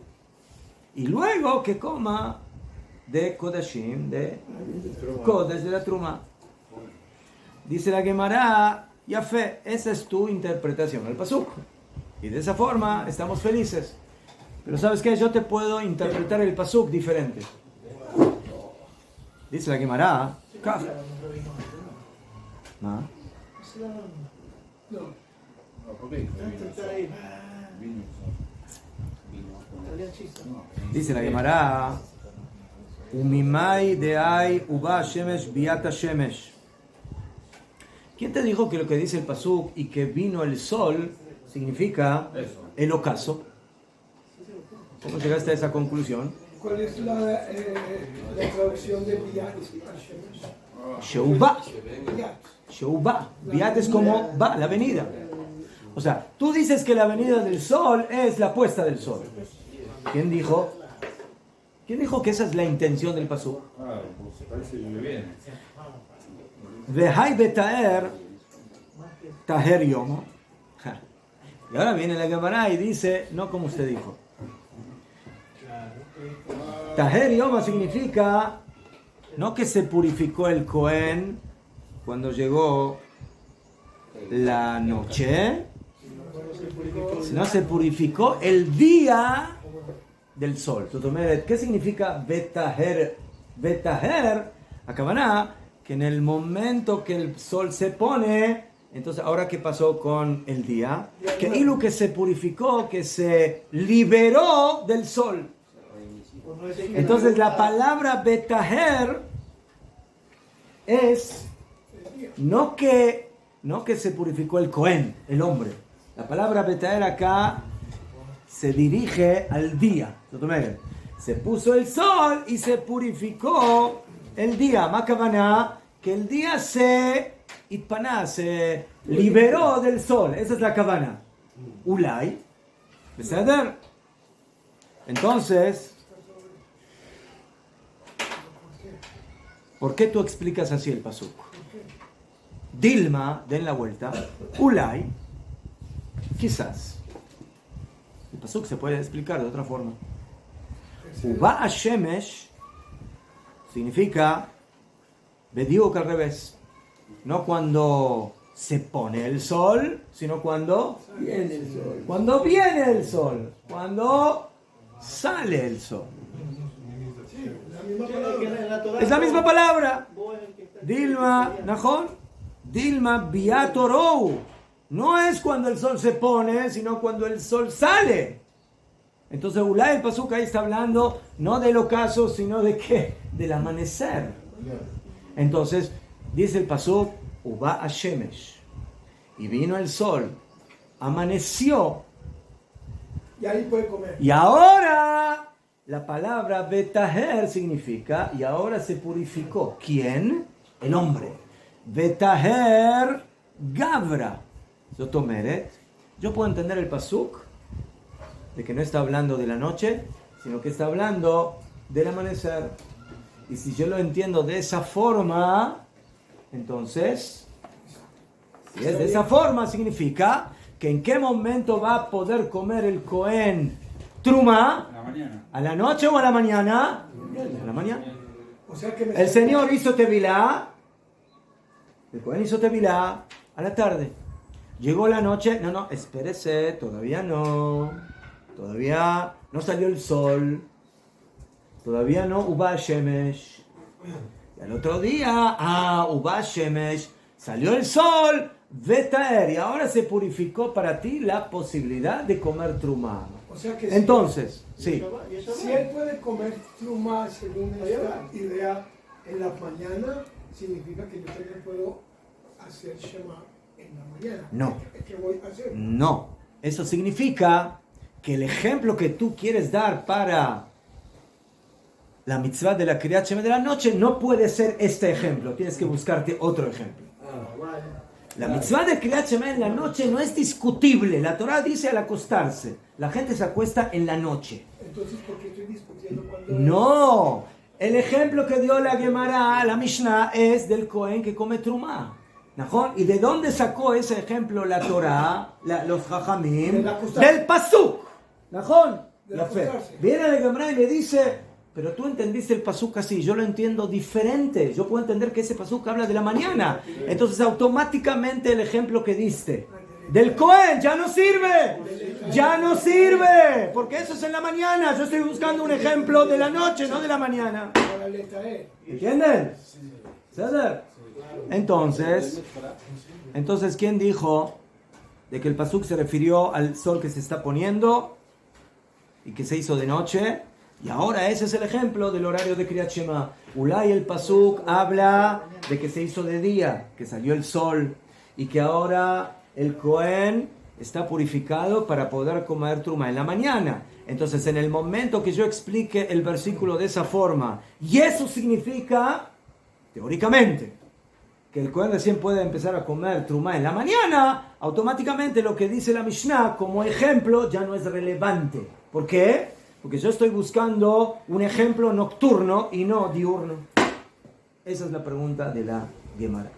y luego que coma de Kodashim, de Kodesh, de la Truma. Dice la Gemara, ya fe, esa es tu interpretación del pasuk. Y de esa forma estamos felices. Pero ¿sabes qué? Yo te puedo interpretar el pasuk diferente. Dice la Gemara, ¿no? Dice la Gemara, Umimai de ay uba shemesh biata shemesh. ¿Quién te dijo que lo que dice el pasuk y que vino el sol significa el ocaso? ¿Cómo llegaste a esa conclusión? ¿Cuál es la traducción de Biat? Sheuba. Sheuba. Biat es como va, la venida. O sea, tú dices que la venida del sol es la puesta del sol. ¿Quién dijo? ¿Quién dijo que esa es la intención del pasuk? Parece muy bien. Vehai betaer taher yom. Y ahora viene la Gemara y dice, no como usted dijo. Taher yom significa no que se purificó el Cohen cuando llegó la noche, sino se purificó el día del sol. ¿Qué significa betaher? Betaher, acabará que en el momento que el sol se pone, entonces ahora qué pasó con el día, que Ilu que se purificó, que se liberó del sol. Entonces la palabra betaher es no que se purificó el Cohen, el hombre. La palabra betaher acá se dirige al día. Se puso el sol y se purificó el día. Makavaná, que el día se liberó del sol. Esa es la kavana. Ulay. ¿Beseder? Entonces, ¿por qué tú explicas así el pasuk? Dilma, den la vuelta. Ulay, quizás. El pasuk se puede explicar de otra forma. Uba Hashemesh significa bediuk al revés. No cuando se pone el sol, sino cuando Viene el sol. Cuando viene el sol. Cuando sale el sol. Es la misma palabra. Dilma, Najón. Dilma biatorou. No es cuando el sol se pone, sino cuando el sol sale. Entonces Ulay el pasuk ahí está hablando no del ocaso, sino de qué? Del amanecer. Entonces dice el pasuk Uba Hashemesh, y vino el sol, amaneció, Y ahí puede comer. y ahora la palabra betaher significa y ahora se purificó. ¿Quién? El hombre. Betaher Gavra. Zotomeret. Yo puedo entender el pasuk de que no está hablando de la noche, sino que está hablando del amanecer. Y si yo lo entiendo de esa forma, entonces, si es de esa forma, significa que en qué momento va a poder comer el Cohen Truma, A la mañana. ¿a la noche o a la mañana? A la mañana. O sea que El Señor hizo Tevilá, el Cohen hizo Tevilá a la tarde. Llegó la noche, no, espérese, todavía no salió el sol, todavía no, Uba Shemesh. Y al otro día, Uba Shemesh, salió el sol, Betaer, y ahora se purificó para ti la posibilidad de comer trumá. O sea que Entonces, sí. si él puede comer trumá según esta idea en la mañana, significa que yo también puedo hacer Shema en la mañana. No. ¿Qué voy a hacer? No. Eso significa que el ejemplo que tú quieres dar para la mitzvah de la Kriyat Shema de la noche no puede ser este ejemplo. Tienes que buscarte otro ejemplo. La mitzvah de Kriyat Shema en la noche no es discutible. La Torah dice al acostarse. La gente se acuesta en la noche. Entonces, ¿por qué estoy discutiendo cuando... No. El ejemplo que dio la Gemara, la Mishnah, es del Cohen que come trumá. ¿Najón? ¿Y de dónde sacó ese ejemplo la Torah, los Jajamim? Del Pasuk. ¿Najón? Viene la Gemara y le dice, pero tú entendiste el Pasuk así, yo lo entiendo diferente. Yo puedo entender que ese Pasuk habla de la mañana. Entonces automáticamente el ejemplo que diste del Cohen ya no sirve. Ya no sirve. Porque eso es en la mañana. Yo estoy buscando un ejemplo de la noche, no de la mañana. ¿Entienden? ¿César? Entonces, ¿quién dijo de que el pasuk se refirió al sol que se está poniendo y que se hizo de noche? Y ahora ese es el ejemplo del horario de Kriyat Shema. Ulay el pasuk habla de que se hizo de día, que salió el sol y que ahora el Cohen está purificado para poder comer truma en la mañana. Entonces, en el momento que yo explique el versículo de esa forma, y eso significa, teóricamente, que el Cohen recién puede empezar a comer trumá en la mañana, automáticamente lo que dice la Mishnah como ejemplo ya no es relevante. ¿Por qué? Porque yo estoy buscando un ejemplo nocturno y no diurno. Esa es la pregunta de la Gemara.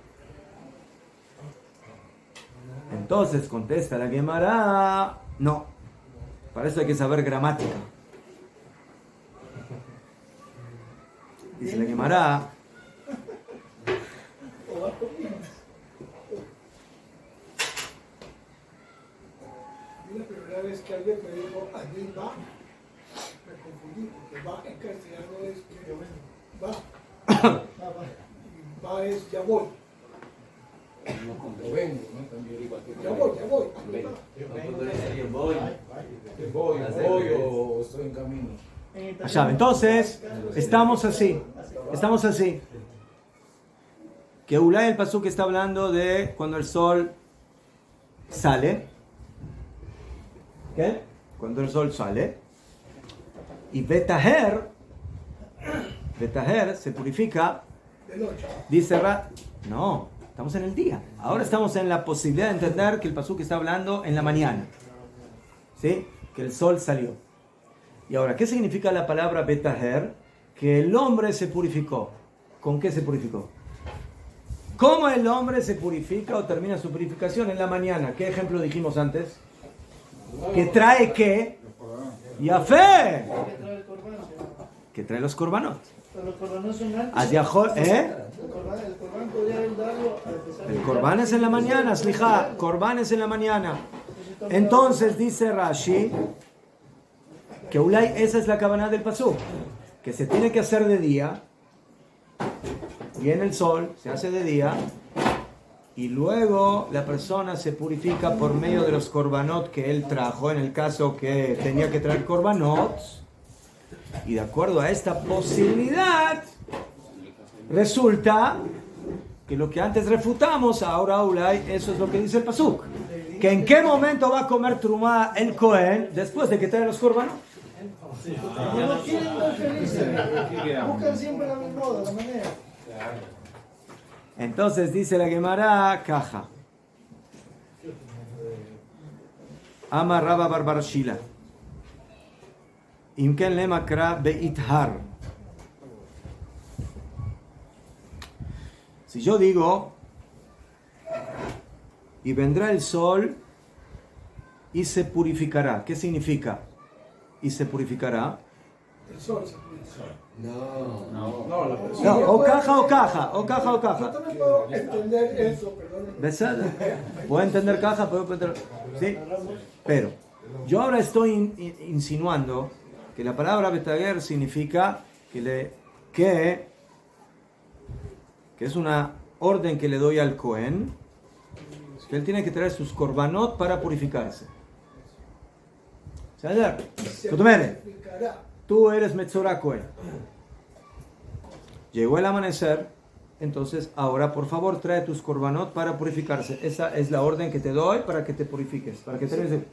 Entonces contesta la Gemara, no. Para eso hay que saber gramática. Dice la Gemara, la primera vez que alguien me dijo, allí va, me confundí, porque va en castellano es que va. Y va es ya voy. Cuando vengo, ¿no? También. Ya voy. Voy o estoy en camino. allá. Entonces, estamos así. Que Ulay el pasuk está hablando de cuando el sol sale. ¿Qué? Cuando el sol sale. Y Betaher se purifica. Dice no, estamos en el día. Ahora estamos en la posibilidad de entender que el pasuk está hablando en la mañana. ¿Sí? Que el sol salió. Y ahora, ¿qué significa la palabra Betaher? Que el hombre se purificó. ¿Con qué se purificó? ¿Cómo el hombre se purifica o termina su purificación en la mañana? ¿Qué ejemplo dijimos antes? ¿Que trae qué? ¡Yafé! Que trae los korbanot. Pero los korbanot son antes. El korban es en la mañana, slija. Korban es en la mañana. Entonces dice Rashi que Ulay, esa es la cabana del pasuk, que se tiene que hacer de día. Viene el sol, se hace de día, y luego la persona se purifica por medio de los korbanot que él trajo, en el caso que tenía que traer korbanot, y de acuerdo a esta posibilidad, resulta que lo que antes refutamos, ahora Ulay, eso es lo que dice el pasuk, que en qué momento va a comer trumá el Cohen después de que trae los korbanot. No quieren estar felices, buscan siempre la misma moda, la manera. Entonces dice la Gemara, caja. Ama Rabba Barbarashila. Imken le makra beithar. Si yo digo, y vendrá el sol y se purificará. ¿Qué significa? Y se purificará. El sol se purifica. No, la persona. No, o caja. Yo también puedo entender eso, perdón. Puedo entender caja, puedo entender. Sí, pero yo ahora estoy insinuando que la palabra betager significa que es una orden que le doy al Cohen, que él tiene que traer sus korbanot para purificarse. Tú eres Metzorah Cohen. Llegó el amanecer entonces ahora por favor trae tus korbanot para purificarse. Esa es la orden que te doy para que te purifiques. Para que te...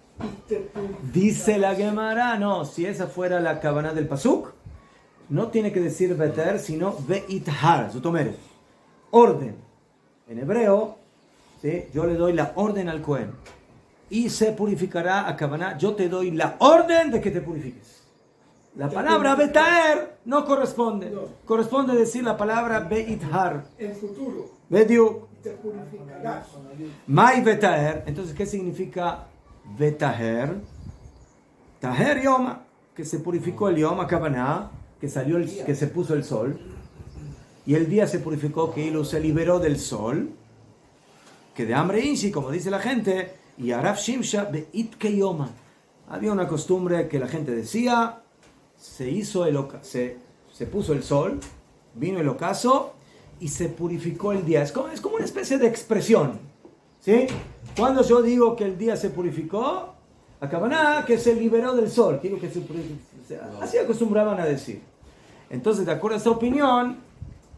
Dice la Gemara, no, si esa fuera la kavaná del pasuk, no tiene que decir veter, sino veithar, zutomere, orden. En hebreo, ¿sí? Yo le doy la orden al Cohen y se purificará a kavaná. Yo te doy la orden de que te purifiques. La palabra betaer no corresponde. No. Corresponde decir la palabra beithar. En futuro. Bediu. Te purificarás. Mai betaer. Entonces, ¿qué significa betaher? Taher yoma, que se purificó el yom, kavaná, que salió que se puso el sol. Y el día se purificó, que Ilu se liberó del sol. Que de hambre inshi, como dice la gente. Y Arav Shimsha beitke yoma. Había una costumbre que la gente decía. Se puso el sol, vino el ocaso y se purificó el día. Es como una especie de expresión, ¿sí? Cuando yo digo que el día se purificó, acabaná que se liberó del sol, digo que así acostumbraban a decir. Entonces, de acuerdo a esta opinión,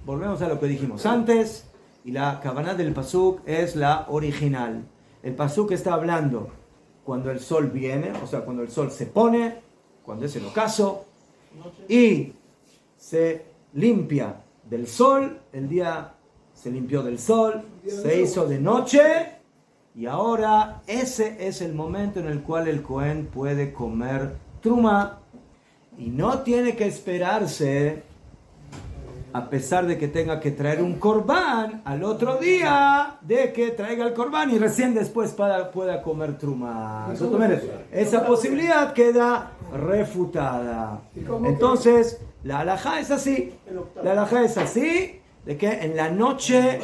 volvemos a lo que dijimos antes, y la kavaná del pasuk es la original. El pasuk está hablando cuando el sol viene, o sea, cuando el sol se pone, cuando es el ocaso, y se limpia del sol, el día se limpió del sol, se hizo de noche, y ahora ese es el momento en el cual el Cohen puede comer truma, y no tiene que esperarse, a pesar de que tenga que traer un corbán, al otro día de que traiga el corbán y recién después pueda comer truma. Esa posibilidad queda refutada. Entonces, la halajá es así. La halajá es así, de que en la noche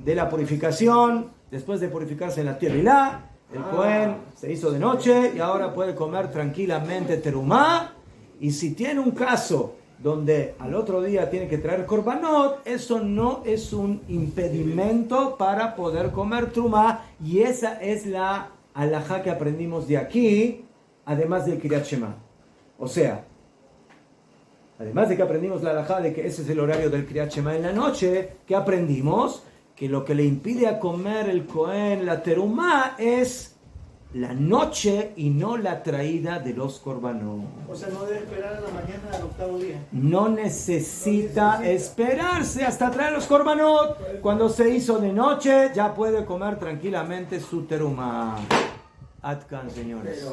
de la purificación, después de purificarse en la tierra, el Cohen se hizo de noche y ahora puede comer tranquilamente terumá. Y si tiene un caso donde al otro día tiene que traer korbanot, eso no es un impedimento para poder comer truma, y esa es la halajá que aprendimos de aquí, además del Kriyat Shema. O sea, además de que aprendimos la halajá de que ese es el horario del Kriyat Shema en la noche, ¿qué aprendimos? Que lo que le impide a comer el Cohen la terumá es la noche y no la traída de los korbanot. O sea, no debe esperar a la mañana del octavo día. No necesita esperarse hasta traer los korbanot. Cuando se hizo de noche, ya puede comer tranquilamente su terumá. Atkan, señores.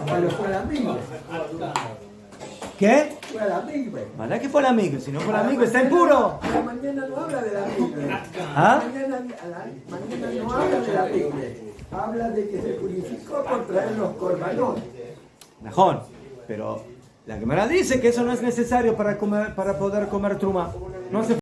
Pero fue la migbe. ¿Qué? Fue la migbe. ¿Para qué fue la migbe? Si no fue la migbe, está impuro. A la mañana no habla de la migbe. ¿Ah? Mañana no habla de la migbe. Habla de que se purificó por traer los korbanot. Mejor. Pero la Gemara dice que eso no es necesario para poder comer truma. No hace